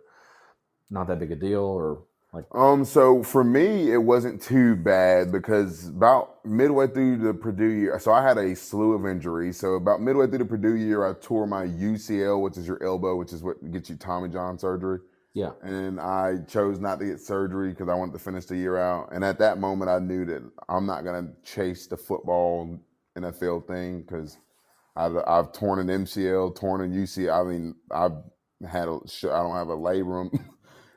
not that big a deal or like? So for me, it wasn't too bad because about midway through the Purdue year, so I had a slew of injuries. So about midway through the Purdue year, I tore my UCL, which is your elbow, which is what gets you Tommy John surgery. Yeah. And I chose not to get surgery because I wanted to finish the year out. And at that moment, I knew that I'm not going to chase the football NFL thing because I've torn an MCL, torn an UCL. I mean, I don't have a labrum.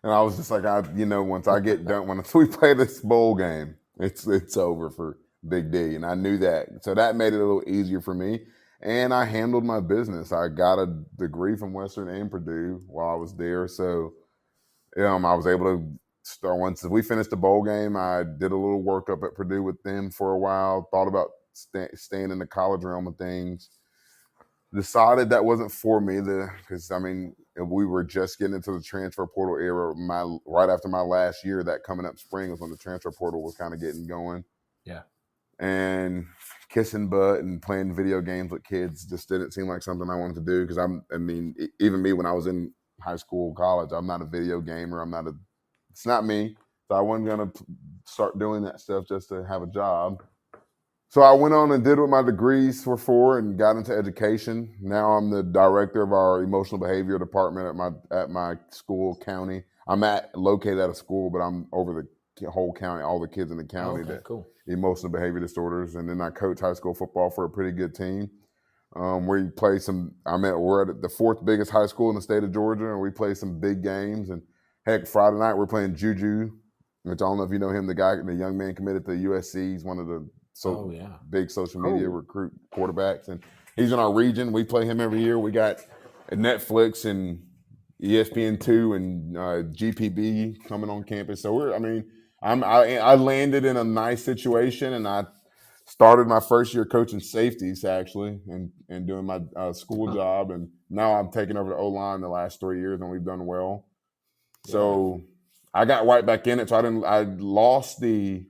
And I was just like, once I get done, once we play this bowl game, it's over for Big D. And I knew that. So that made it a little easier for me. And I handled my business. I got a degree from Western and Purdue while I was there. So I was able to start. Once we finished the bowl game, I did a little work up at Purdue with them for a while, thought about staying in the college realm of things. Decided that wasn't for me because we were just getting into the transfer portal era. Right after my last year, that coming up spring was when the transfer portal was kind of getting going. Yeah. And kissing butt and playing video games with kids just didn't seem like something I wanted to do because even me when I was in high school, college, I'm not a video gamer. It's not me. So I wasn't going to start doing that stuff just to have a job. So I went on and did what my degrees were for and got into education. Now I'm the director of our emotional behavior department at my school county. I'm located at a school, but I'm over the whole county, all the kids in the county Okay, that cool. emotional behavior disorders. And then I coach high school football for a pretty good team. We play we're at the fourth biggest high school in the state of Georgia, and we play some big games. And heck, Friday night we're playing Juju, which I don't know if you know him, the young man committed to USC. He's one of the big social media recruit quarterbacks, and he's in our region. We play him every year. We got Netflix and ESPN2 and GPB coming on campus. So I landed in a nice situation, and I started my first year coaching safeties actually, and doing my school job, and now I'm taking over the O-line the last 3 years, and we've done well. So I got right back in it. So I lost the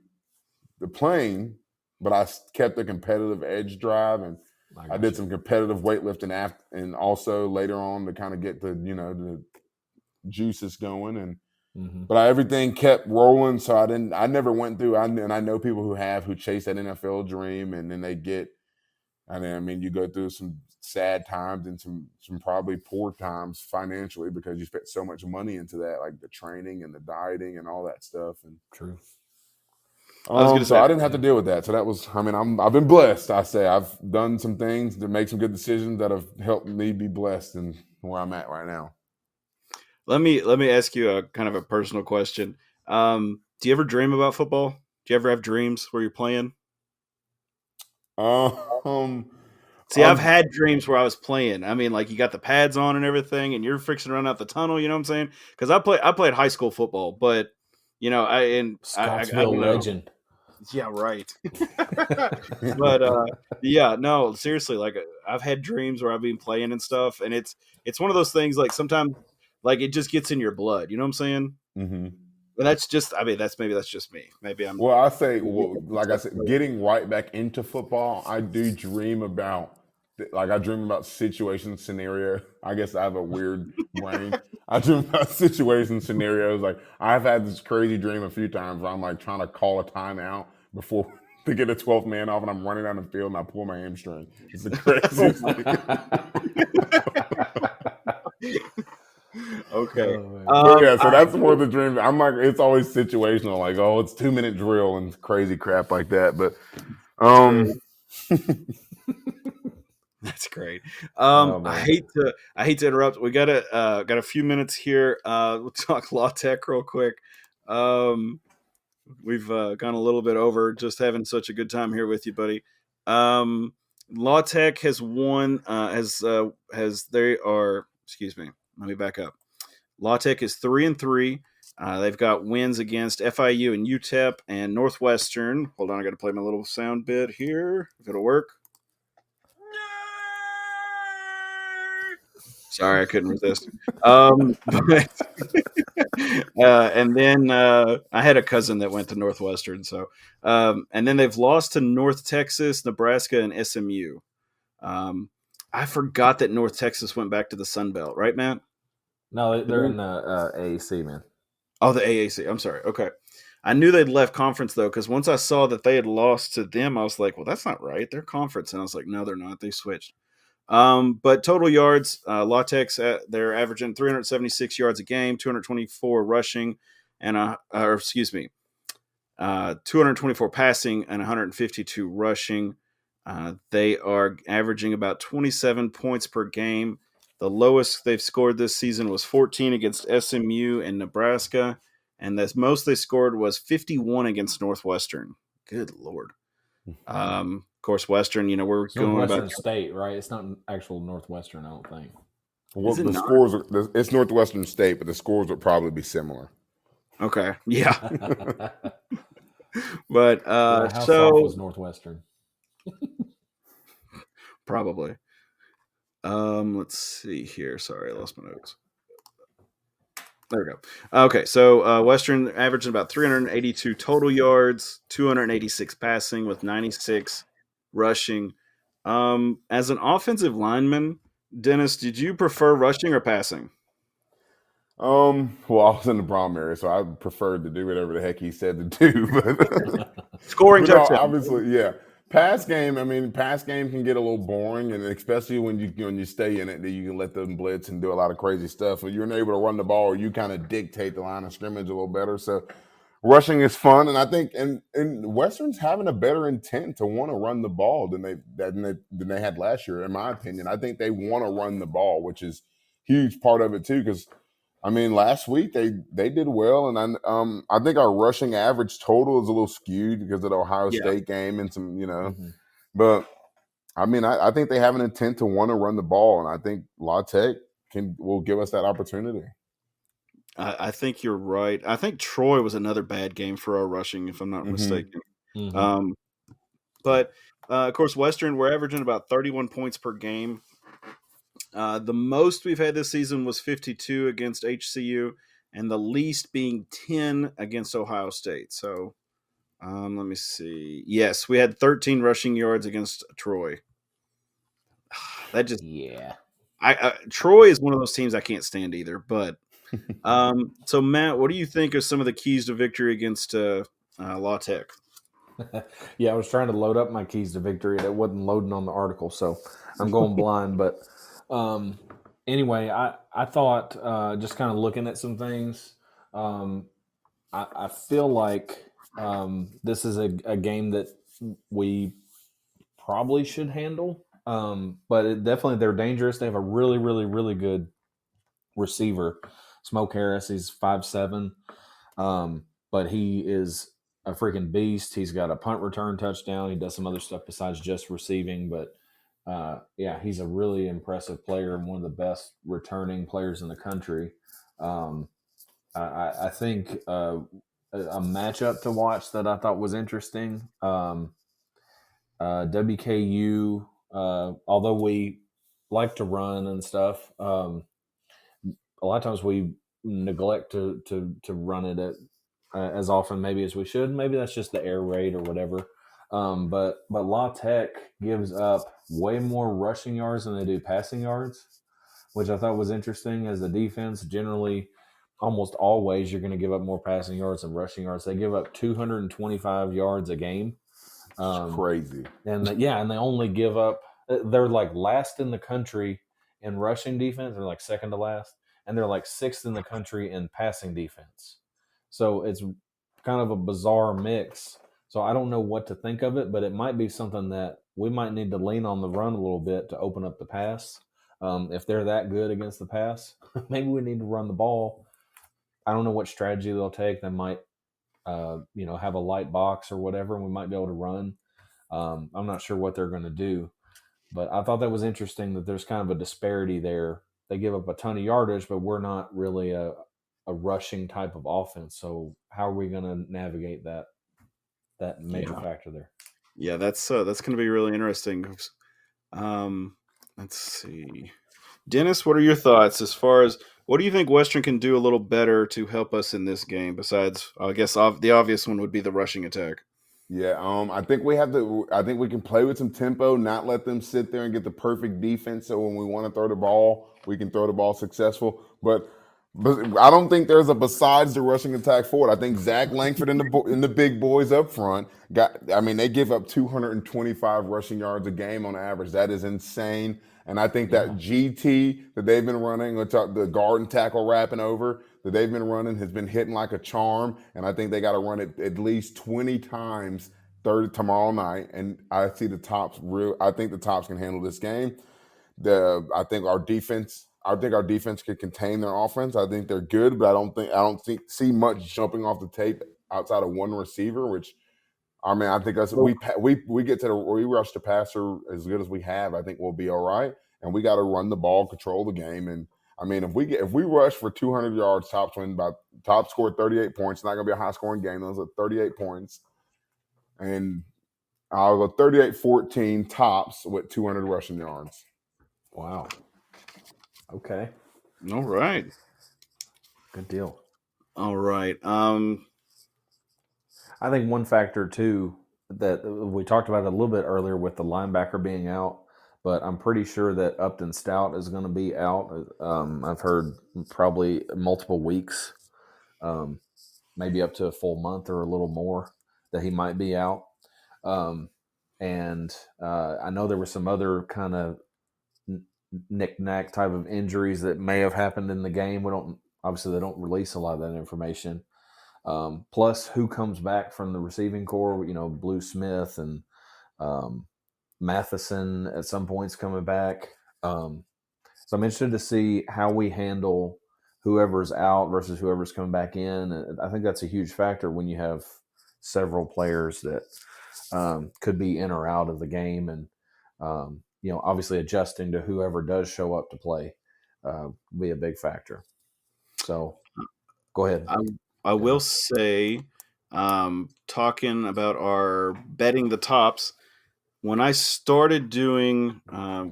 playing, but I kept the competitive edge drive, and I did some competitive weightlifting and also later on to kind of get the juices going. And But everything kept rolling, so I never went through. And I know people who chase that NFL dream, and then they get. And then, I mean, you go through some sad times and some probably poor times financially because you spent so much money into that, like the training and the dieting and all that stuff. And True. I didn't have to deal with that. So that was, I mean, I've been blessed. I say I've done some things to make some good decisions that have helped me be blessed in where I'm at right now. Let me ask you a kind of a personal question. Do you ever dream about football? Do you ever have dreams where you're playing? See, I've had dreams where I was playing. I mean, like you got the pads on and everything, and you're fixing to run out the tunnel. You know what I'm saying? Because I played high school football, but you know, I Scottsville don't know. legend. Yeah, right. But yeah, no, seriously, like I've had dreams where I've been playing and stuff, and it's one of those things. Like sometimes, like it just gets in your blood. You know what I'm saying? Mm-hmm. But that's just, I mean, maybe that's just me. Maybe I'm. Well, like I said, getting right back into football, I do dream about, like I dream about situation scenario. I guess I have a weird brain. I dream about situation scenarios. Like I've had this crazy dream a few times where I'm like trying to call a timeout before to get a 12th man off, and I'm running down the field and I pull my hamstring. It's the craziest thing. Okay. So that's more the dream. I'm like, it's always situational, like, oh, it's 2-minute drill and crazy crap like that. But that's great. I hate to interrupt. We got a few minutes here. We'll talk Law Tech real quick. We've gone a little bit over, just having such a good time here with you, buddy. Law Tech has won. They are. Excuse me. Let me back up. Law Tech is 3-3. They've got wins against FIU and UTEP and Northwestern. Hold on, I got to play my little sound bit here. If it'll work. Sorry, I couldn't resist. And then I had a cousin that went to Northwestern. So, and then they've lost to North Texas, Nebraska, and SMU. I forgot that North Texas went back to the Sun Belt, right, Matt? No, they're in the AAC, man. Oh, the AAC. I'm sorry. Okay. I knew they'd left conference, though, because once I saw that they had lost to them, I was like, well, that's not right. They're conference. And I was like, no, they're not. They switched. But total yards, La Tech's they're averaging 376 yards a game, 224 rushing, and 224 passing and 152 rushing. They are averaging about 27 points per game. The lowest they've scored this season was 14 against SMU and Nebraska, and the most they scored was 51 against Northwestern. Good Lord. Of course, Western, we're It's going Northwestern about State, right? It's not actual Northwestern, I don't think. Well, the scores it's Northwestern State, but the scores would probably be similar. Okay. Yeah. But how soft was Northwestern? Probably. Let's see here. Sorry, I lost my notes. There we go. Okay, so Western averaging about 382 total yards, 286 passing with 96 rushing. As an offensive lineman, Dennis, did you prefer rushing or passing? Well, I was in the Brom area, so I preferred to do whatever the heck he said to do. But Scoring touchdown. Obviously, yeah. Pass game can get a little boring, and especially when you stay in it, that you can let them blitz and do a lot of crazy stuff. When you're able to run the ball, you kind of dictate the line of scrimmage a little better. So rushing is fun, and I think and Western's having a better intent to want to run the ball than they had last year, in my opinion. I think they want to run the ball, which is a huge part of it too, because I mean, last week they did well, and I think our rushing average total is a little skewed because of the Ohio State game and some, But I mean, I think they have an intent to want to run the ball, and I think La Tech will give us that opportunity. I think you're right. I think Troy was another bad game for our rushing, if I'm not mistaken. Mm-hmm. But of course, Western, we're averaging about 31 points per game. The most we've had this season was 52 against HCU, and the least being 10 against Ohio State. So let me see. Yes, we had 13 rushing yards against Troy. That just yeah. Troy is one of those teams I can't stand either. But So Matt, what do you think are some of the keys to victory against La Tech? Yeah, I was trying to load up my keys to victory and it wasn't loading on the article, so I'm going blind. But anyway, I thought just kind of looking at some things, I feel like this is a game that we probably should handle. But definitely they're dangerous. They have a really, really, really good receiver, Smoke Harris. He's 5'7", but he is a freaking beast. He's got a punt return touchdown. He does some other stuff besides just receiving, but yeah, he's a really impressive player and one of the best returning players in the country. I think a matchup to watch that I thought was interesting. WKU, although we like to run and stuff, a lot of times we neglect to run it at as often maybe as we should. Maybe that's just the air raid or whatever. But La Tech gives up way more rushing yards than they do passing yards, which I thought was interesting. As a defense, generally, almost always you're going to give up more passing yards than rushing yards. They give up 225 yards a game. It's crazy. And they only give up. They're like last in the country in rushing defense. They're like second to last, and they're like sixth in the country in passing defense. So it's kind of a bizarre mix. So I don't know what to think of it, but it might be something that we might need to lean on the run a little bit to open up the pass. If they're that good against the pass, maybe we need to run the ball. I don't know what strategy they'll take. They might, have a light box or whatever, and we might be able to run. I'm not sure what they're going to do, but I thought that was interesting that there's kind of a disparity there. They give up a ton of yardage, but we're not really a rushing type of offense. So how are we going to navigate that major factor there? Yeah, that's going to be really interesting. Let's see. Dennis, what are your thoughts as far as what do you think Western can do a little better to help us in this game? Besides, I guess the obvious one would be the rushing attack. Yeah, I think we have to. I think we can play with some tempo, not let them sit there and get the perfect defense. So when we want to throw the ball, we can throw the ball successful. But I don't think there's a besides the rushing attack for it. I think Zach Langford and the big boys up front they give up 225 rushing yards a game on average. That is insane. And I think that GT that they've been running, the guard and tackle wrapping over that they've been running has been hitting like a charm. And I think they got to run it at least 20 times tomorrow night. And I see the Tops I think the Tops can handle this game. I think our defense could contain their offense. I think they're good, but I don't see much jumping off the tape outside of one receiver, which I think that's we rush the passer as good as we have. I think we'll be all right, and we got to run the ball, control the game, and if we rush for 200 yards, Tops scored 38 points. It's not going to be a high scoring game. Those are 38 points, and I'll go 38-14 Tops with 200 rushing yards. Wow. Okay. All right. Good deal. All right. I think one factor too that we talked about a little bit earlier with the linebacker being out, but I'm pretty sure that Upton Stout is going to be out. I've heard probably multiple weeks, maybe up to a full month or a little more that he might be out. And I know there were some other kind of knick-knack type of injuries that may have happened in the game. They don't release a lot of that information. Plus, who comes back from the receiving core? Blue Smith and Matheson at some points coming back. So I'm interested to see how we handle whoever's out versus whoever's coming back in. And I think that's a huge factor when you have several players that could be in or out of the game, and obviously adjusting to whoever does show up to play will be a big factor. So, go ahead. I will say, talking about our betting the Tops, when I started doing my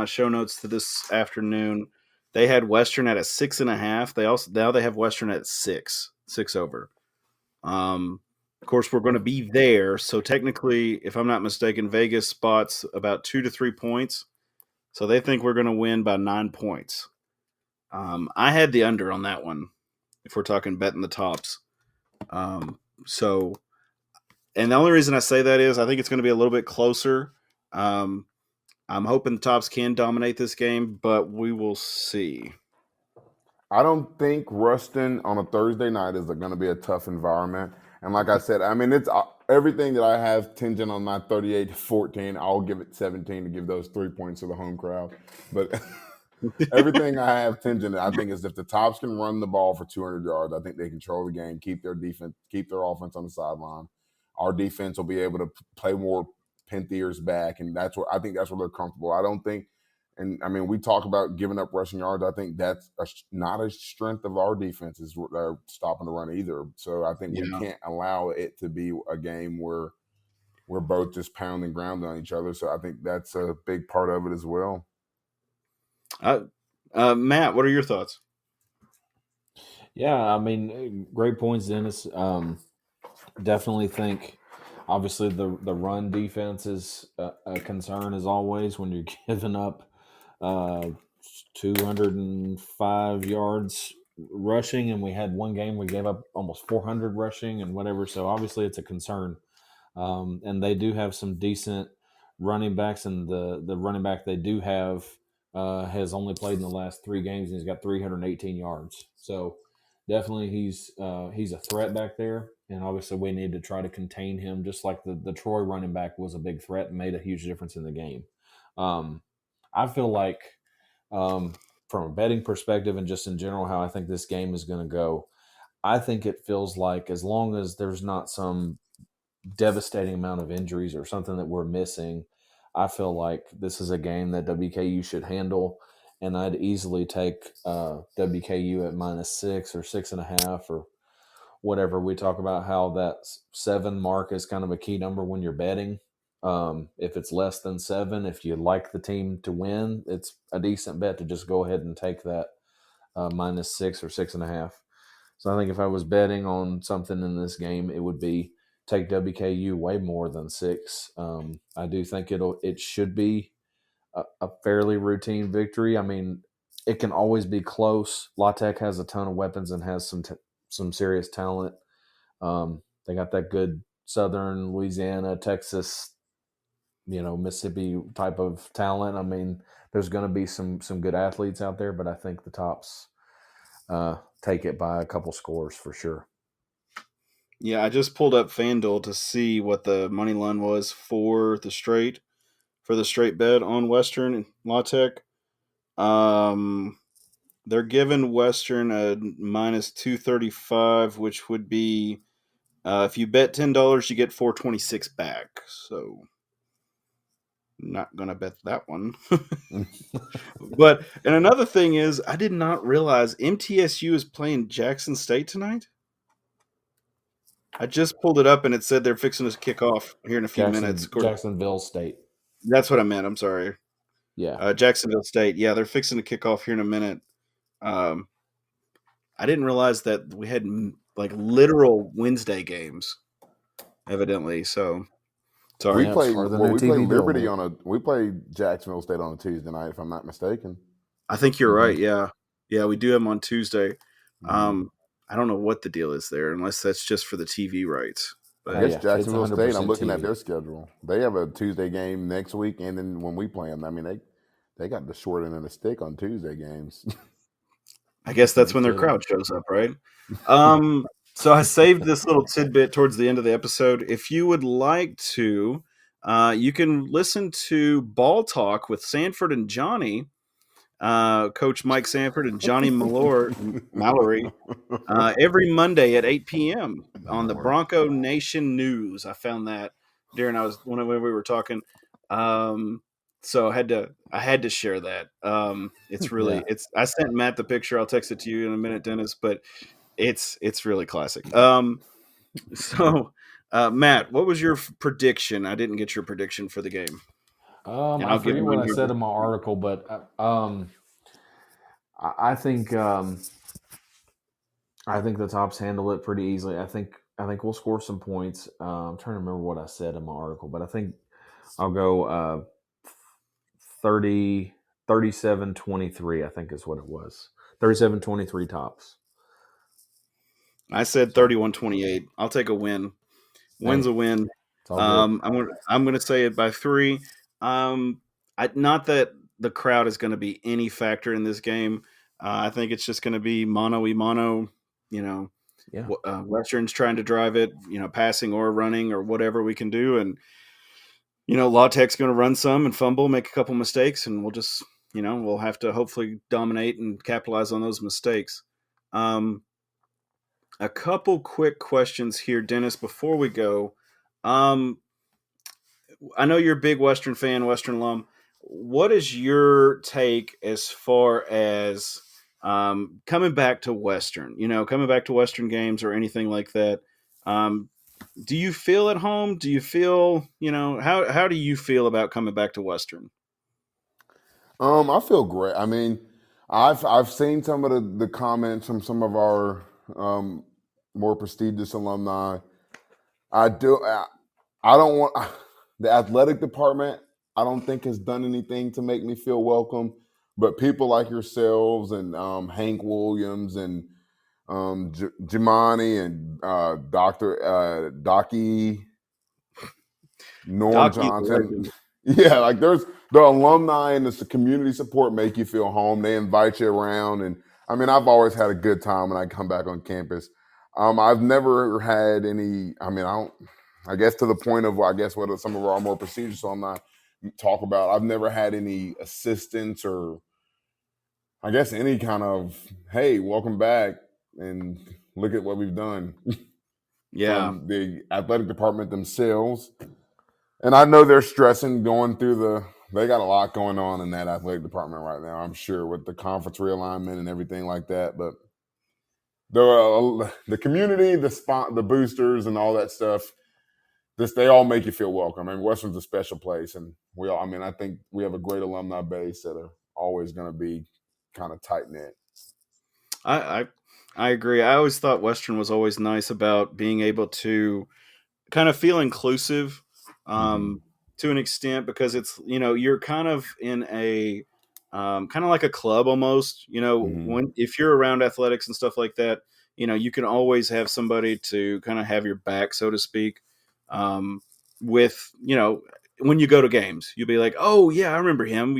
show notes to this afternoon, they had Western at a 6.5. Now they have Western at 6 over. Of course, we're going to be there, so technically, if I'm not mistaken, Vegas spots about 2 to 3 points, so they think we're going to win by 9 points. I had the under on that one. If we're talking betting the tops, so and the only reason I say that is I think it's going to be a little bit closer. I'm hoping the tops can dominate this game, but we will see. I don't think Ruston on a Thursday night is going to be a tough environment. And like I said, I mean, it's everything that I have tinging on my 38-14. I'll give it 17 to give those 3 points to the home crowd. But everything I have tinging, I think, is if the Tops can run the ball for 200 yards, I think they control the game, keep their defense, keep their offense on the sideline. Our defense will be able to play more Panthers back, and that's what I think. That's where they're comfortable. I don't think. And I mean, we talk about giving up rushing yards. I think that's not a strength of our defense is stopping the run either. So I think we can't allow it to be a game where we're both just pounding ground on each other. So I think that's a big part of it as well. Matt, what are your thoughts? Yeah, I mean, great points, Dennis. Definitely think, obviously, the run defense is a concern as always when you're giving up 205 yards rushing, and we had one game we gave up almost 400 rushing and whatever. So obviously, it's a concern. And they do have some decent running backs, and the running back they do have has only played in the last 3 games, and he's got 318 yards. So definitely he's a threat back there, and obviously we need to try to contain him, just like the Troy running back was a big threat and made a huge difference in the game. I feel like from a betting perspective and just in general how I think this game is going to go, I think it feels like as long as there's not some devastating amount of injuries or something that we're missing, I feel like this is a game that WKU should handle, and I'd easily take WKU at -6 or 6.5 or whatever. We talk about how that 7 mark is kind of a key number when you're betting. If it's less than 7, if you like the team to win, it's a decent bet to just go ahead and take that -6 or 6.5. So I think if I was betting on something in this game, it would be take WKU way more than 6. I do think it should be a fairly routine victory. I mean, it can always be close. La Tech has a ton of weapons and has some serious talent. They got that good Southern Louisiana, Texas, Mississippi type of talent. I mean, there's going to be some good athletes out there, but I think the Tops take it by a couple scores for sure. Yeah, I just pulled up FanDuel to see what the money line was for the straight bet on Western and La Tech. They're giving Western a -235, which would be if you bet $10, you get $4.26 back. So, not gonna bet that one. But and another thing is, I did not realize MTSU is playing Jackson State tonight. I just pulled it up and it said they're fixing to kick off here in a few minutes. Jacksonville State. That's what I meant. I'm sorry. Yeah. Jacksonville State. Yeah, they're fixing to kick off here in a minute. I didn't realize that we had like literal Wednesday games, evidently. So sorry. We play Liberty we play Jacksonville State on a Tuesday night, if I'm not mistaken. I think you're right. Yeah, we do have them on Tuesday. I don't know what the deal is there, unless that's just for the TV rights. But I guess Jacksonville State. I'm looking at their schedule. They have a Tuesday game next week, and then when we play them, I mean they got the short end of the stick on Tuesday games. I guess that's when their crowd shows up, right? So I saved this little tidbit towards the end of the episode. If you would like to, you can listen to Ball Talk with Sanford and Johnny, Coach Mike Sanford and Johnny Mallory, every Monday at 8 p.m. on the Bronco Nation News. I found that during when we were talking. So I had to share that. It's really I sent Matt the picture. I'll text it to you in a minute, Dennis, but it's really classic. So Matt, what was your prediction? I didn't get your prediction for the game. I forget what I said in my article, but I think the Tops handle it pretty easily. I think we'll score some points. I'm trying to remember what I said in my article, but I think I'll go 37-23, I think is what it was. 37-23 tops. I said 31-28. I'll take a win. Win's a win. It's all good. I'm gonna say it by 3. Not that the crowd is going to be any factor in this game. I think it's just going to be mano y mano. Yeah. Western's trying to drive it, passing or running or whatever we can do, and La Tech's going to run some and fumble, make a couple mistakes, and we'll just we'll have to hopefully dominate and capitalize on those mistakes. A couple quick questions here, Dennis, before we go. I know you're a big Western fan, Western alum. What is your take as far as coming back to Western? Coming back to Western games or anything like that. Do you feel at home? Do you feel how do you feel about coming back to Western? I feel great. I mean, I've seen some of the comments from some of our more prestigious alumni. I don't want the athletic department. I don't think has done anything to make me feel welcome. But people like yourselves and Hank Williams and Jimani and Dr. Docky, Norm Johnson. Yeah, like there's the alumni and the community support make you feel home. They invite you around. And I mean, I've always had a good time when I come back on campus. I've never had any, I guess to the point of, what some of our more prestigious alumni talk about, I've never had any assistance or I guess any kind of, hey, welcome back and look at what we've done. Yeah. From the athletic department themselves. And I know they're stressing going through they got a lot going on in that athletic department right now, I'm sure, with the conference realignment and everything like that. But the community, the boosters and all that stuff, they all make you feel welcome. I mean, Western's a special place. And I think we have a great alumni base that are always going to be kind of tight-knit. I agree. I always thought Western was always nice about being able to kind of feel inclusive to an extent, because it's you're kind of in a kind of like a club almost. If you're around athletics and stuff like that, you can always have somebody to kind of have your back, so to speak. With when you go to games, you'll be like, oh yeah, I remember him.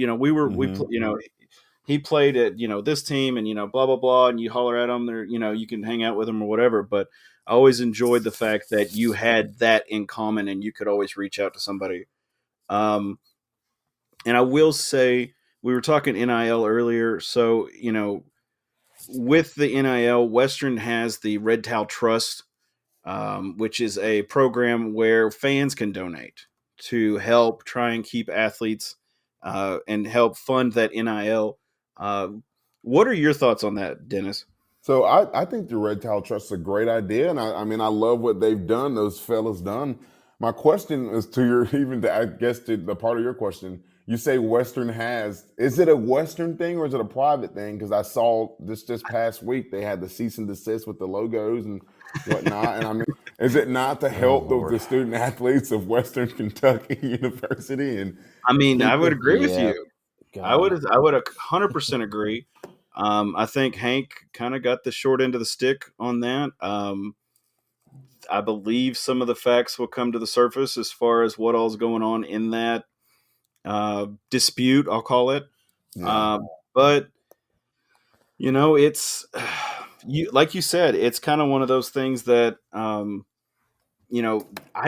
He played at this team and blah blah blah, and you holler at him there, you can hang out with him or whatever. But I always enjoyed the fact that you had that in common and you could always reach out to somebody. And I will say, we were talking NIL earlier, so with the NIL, Western has the Red Towel Trust, which is a program where fans can donate to help try and keep athletes and help fund that NIL. What are your thoughts on that, Dennis? So I think the Red Towel Trust is a great idea, and I love what they've done. Those fellas done. My question is to the part of your question. You say Western is it a Western thing or is it a private thing? Because I saw this past week they had the cease and desist with the logos and whatnot. And is it not to help the student athletes of Western Kentucky University? And I would agree with you. God. I would 100% agree. I think Hank kind of got the short end of the stick on that. I believe some of the facts will come to the surface as far as what all's going on in that dispute, I'll call it. Yeah. But it's like you said, it's kind of one of those things that I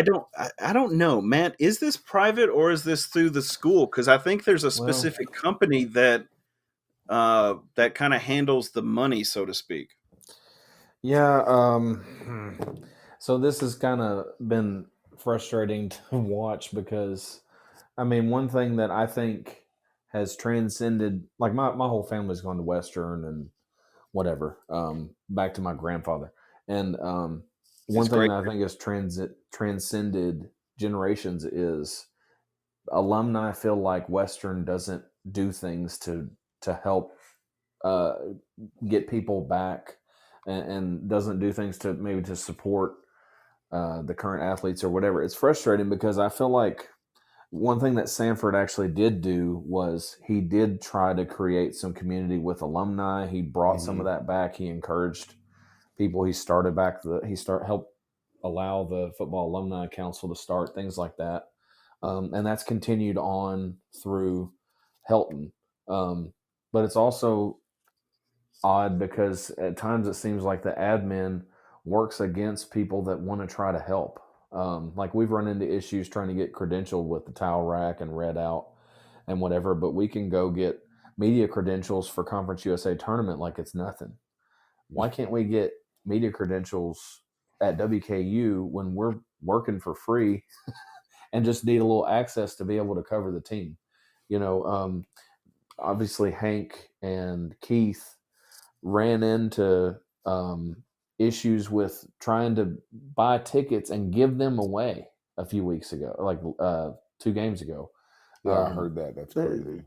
don't know, Matt. Is this private or is this through the school? Because I think there's a specific company that that kind of handles the money, so to speak. Yeah. So this has kind of been frustrating to watch because, one thing that I think has transcended, like my whole family's gone to Western and whatever, back to my grandfather. And one thing that I think has transcended generations is alumni feel like Western doesn't do things to help get people back and doesn't do things to maybe to support the current athletes or whatever. It's frustrating because I feel like one thing that Sanford actually did do was he did try to create some community with alumni. He brought some of that back. He encouraged people. He started back helped allow the football alumni council to start things like that, and that's continued on through Helton. But it's also odd because at times it seems like the admin works against people that want to try to help. Like we've run into issues trying to get credentialed with the towel rack and red out and whatever, but we can go get media credentials for Conference USA tournament like it's nothing. Why can't we get media credentials at WKU when we're working for free and just need a little access to be able to cover the team? Obviously Hank and Keith ran into issues with trying to buy tickets and give them away a few weeks ago, like 2 games ago. Yeah, I heard that. That's crazy.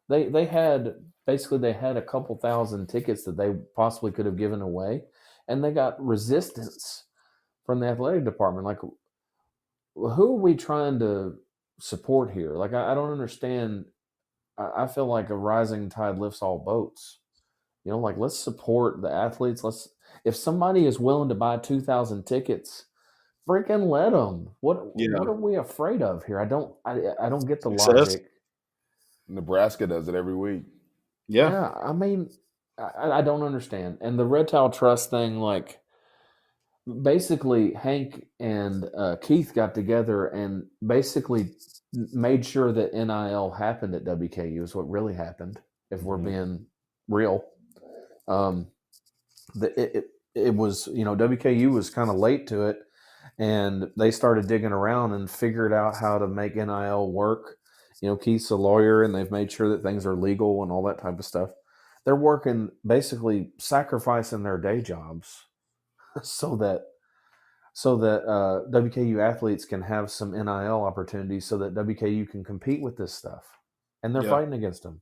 They had a couple thousand tickets that they possibly could have given away, and they got resistance from the athletic department. Like, who are we trying to support here? Like, I don't understand. I feel like a rising tide lifts all boats. Like, let's support the athletes. If somebody is willing to buy 2,000 tickets, freaking let them. What are we afraid of here? I don't get the logic. Nebraska does it every week. Yeah. I mean, I don't understand. And the Red Towel Trust thing, like, basically Hank and Keith got together and basically made sure that NIL happened at WKU is what really happened, if we're being real. It was, WKU was kind of late to it, and they started digging around and figured out how to make NIL work. Keith's a lawyer, and they've made sure that things are legal and all that type of stuff. They're working, basically sacrificing their day jobs so that WKU athletes can have some NIL opportunities so that WKU can compete with this stuff. And they're fighting against them.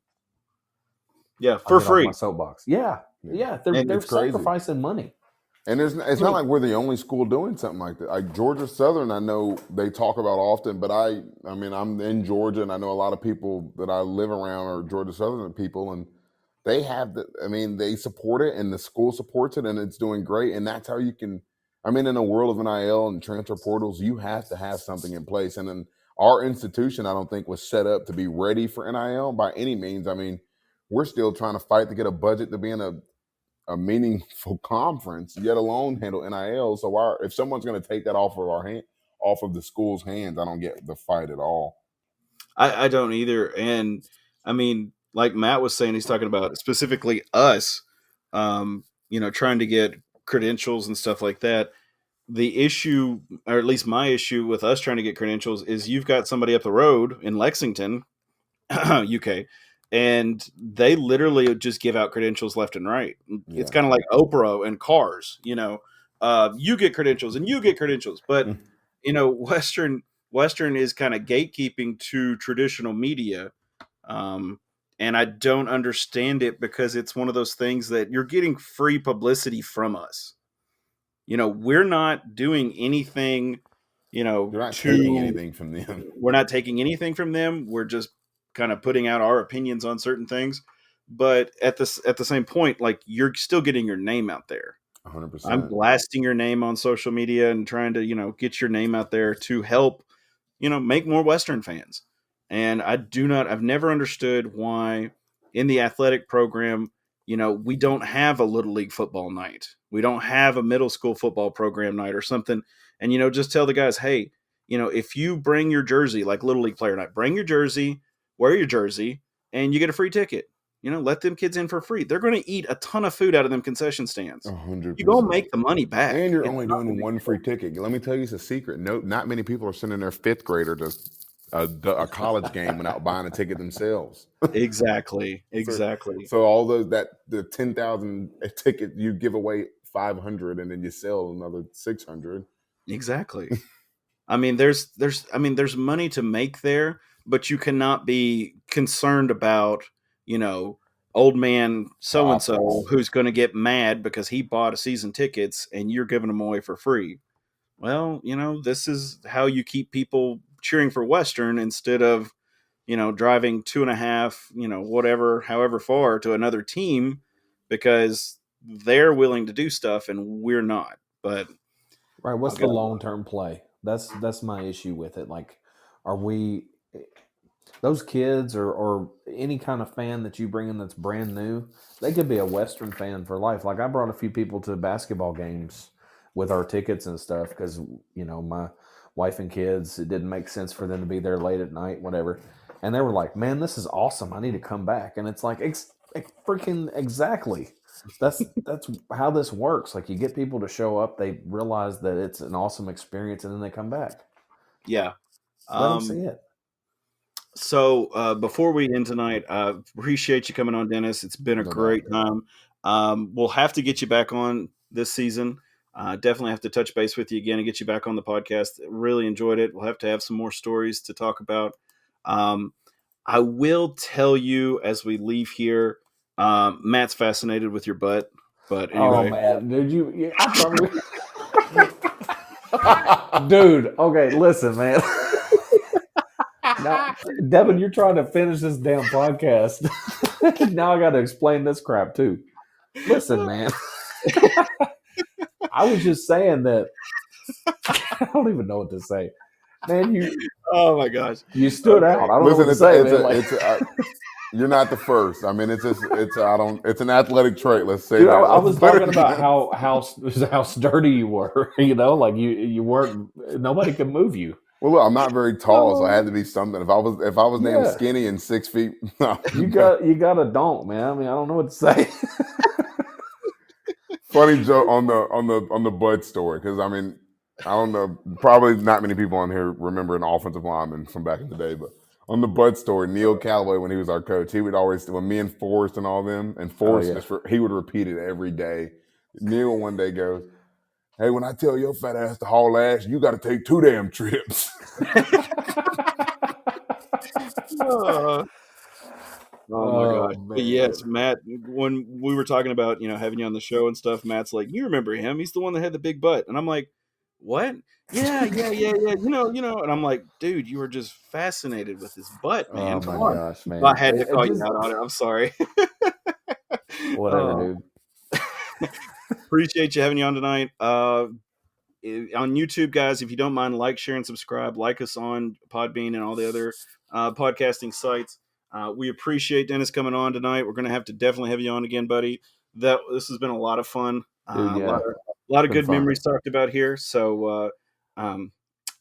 Yeah, for free. My soapbox. Yeah. They're sacrificing money. And it's not like we're the only school doing something like that. Like Georgia Southern, I know they talk about often, but I mean, I'm in Georgia, and I know a lot of people that I live around are Georgia Southern people, and they have they support it, and the school supports it, and it's doing great. And that's how you can. I mean, in a world of NIL and transfer portals, you have to have something in place. And then our institution, I don't think, was set up to be ready for NIL by any means. I mean, we're still trying to fight to get a budget to be in a meaningful conference, yet alone handle NIL. So if someone's going to take that off of the school's hands, I don't get the fight at all. I don't either. And I mean, like Matt was saying, he's talking about specifically us, trying to get credentials and stuff like that. The issue, or at least my issue with us trying to get credentials, is you've got somebody up the road in Lexington, UK, and they literally just give out credentials left and right. Yeah. It's kind of like Oprah and cars, you get credentials and you get credentials, but Western is kind of gatekeeping to traditional media. And I don't understand it because it's one of those things that you're getting free publicity from us. We're not doing anything, You're not taking anything from them. We're not taking anything from them. We're just kind of putting out our opinions on certain things. But at the same point, like, you're still getting your name out there. 100%. I'm blasting your name on social media and trying to, get your name out there to help, make more Western fans. And I've never understood why in the athletic program, we don't have a little league football night. We don't have a middle school football program night or something. And, just tell the guys, hey, if you bring your jersey, like little league player night, bring your jersey, wear your jersey, and you get a free ticket. Let them kids in for free. They're going to eat a ton of food out of them concession stands. 100%. You're going to make the money back. And you're only doing one free ticket. Let me tell you, it's a secret. No, not many people are sending their fifth grader to a college game without buying a ticket themselves. Exactly. So all the 10,000 ticket, you give away 500 and then you sell another 600. Exactly. I mean, there's money to make there, but you cannot be concerned about, old man so-and-so who's going to get mad because he bought a season tickets and you're giving them away for free. Well, this is how you keep people cheering for Western instead of, driving 2.5, however far to another team because they're willing to do stuff and we're not. But Right. What's the long-term play? That's my issue with it. Like, are we those kids or any kind of fan that you bring in that's brand new? They could be a Western fan for life. Like, I brought a few people to basketball games with our tickets and stuff because my wife and kids, it didn't make sense for them to be there late at night, whatever. And they were like, "Man, this is awesome. I need to come back." And it's like, freaking exactly. That's how this works. Like, you get people to show up, they realize that it's an awesome experience, and then they come back. Yeah, let them see it. So before we end tonight, appreciate you coming on, Dennis. It's been a great time. We'll have to get you back on this season. Definitely have to touch base with you again and get you back on the podcast. Really enjoyed it. We'll have to have some more stories to talk about. I will tell you as we leave here, Matt's fascinated with your butt. But anyway. Oh, man. Dude, dude, okay, listen, man. Now, Devin, you're trying to finish this damn podcast. Now I got to explain this crap too. Listen, man. I was just saying that. I don't even know what to say, man. Oh my gosh, you stood out. I don't know what to say. You're not the first. I mean, it's an athletic trait. Let's say Dude, that. I was talking about how sturdy you were. Like you weren't. Nobody could move you. Well, look, I'm not very tall, so I had to be something. If I was named skinny and 6 feet, no. you got a donk, man. I mean, I don't know what to say. Funny joke on the Bud story, because I mean, I don't know, probably not many people on here remember an offensive lineman from back in the day, but on the Bud story, Neil Calloway, when he was our coach, he would always, when me and Forrest and all them, and Forrest, he would repeat it every day. Neil one day goes, "Hey, when I tell your fat ass to haul ass, you got to take 2 damn trips." Oh my gosh. But yes, Matt, when we were talking about, having you on the show and stuff, Matt's like, "You remember him? He's the one that had the big butt." And I'm like, "What? Yeah. And I'm like, "Dude, you were just fascinated with his butt, man. Oh Come my on." gosh, man. I had to call you out on it. I'm sorry. Whatever, dude. Appreciate you having you on tonight. On YouTube, guys, if you don't mind, like, share, and subscribe. Like us on Podbean and all the other podcasting sites. We appreciate Dennis coming on tonight. We're going to definitely have you on again, buddy. This has been a lot of fun. Dude, yeah. A lot of good memories talked about here. So,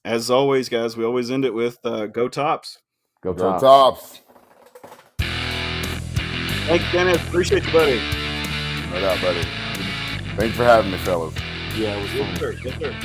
as always, guys, we always end it with "Go Tops." Go Go Tops. Tops. Thanks, Dennis. Appreciate you, buddy. No doubt, buddy. Thanks for having me, fellas. Yeah, it was fun. Yes, sir.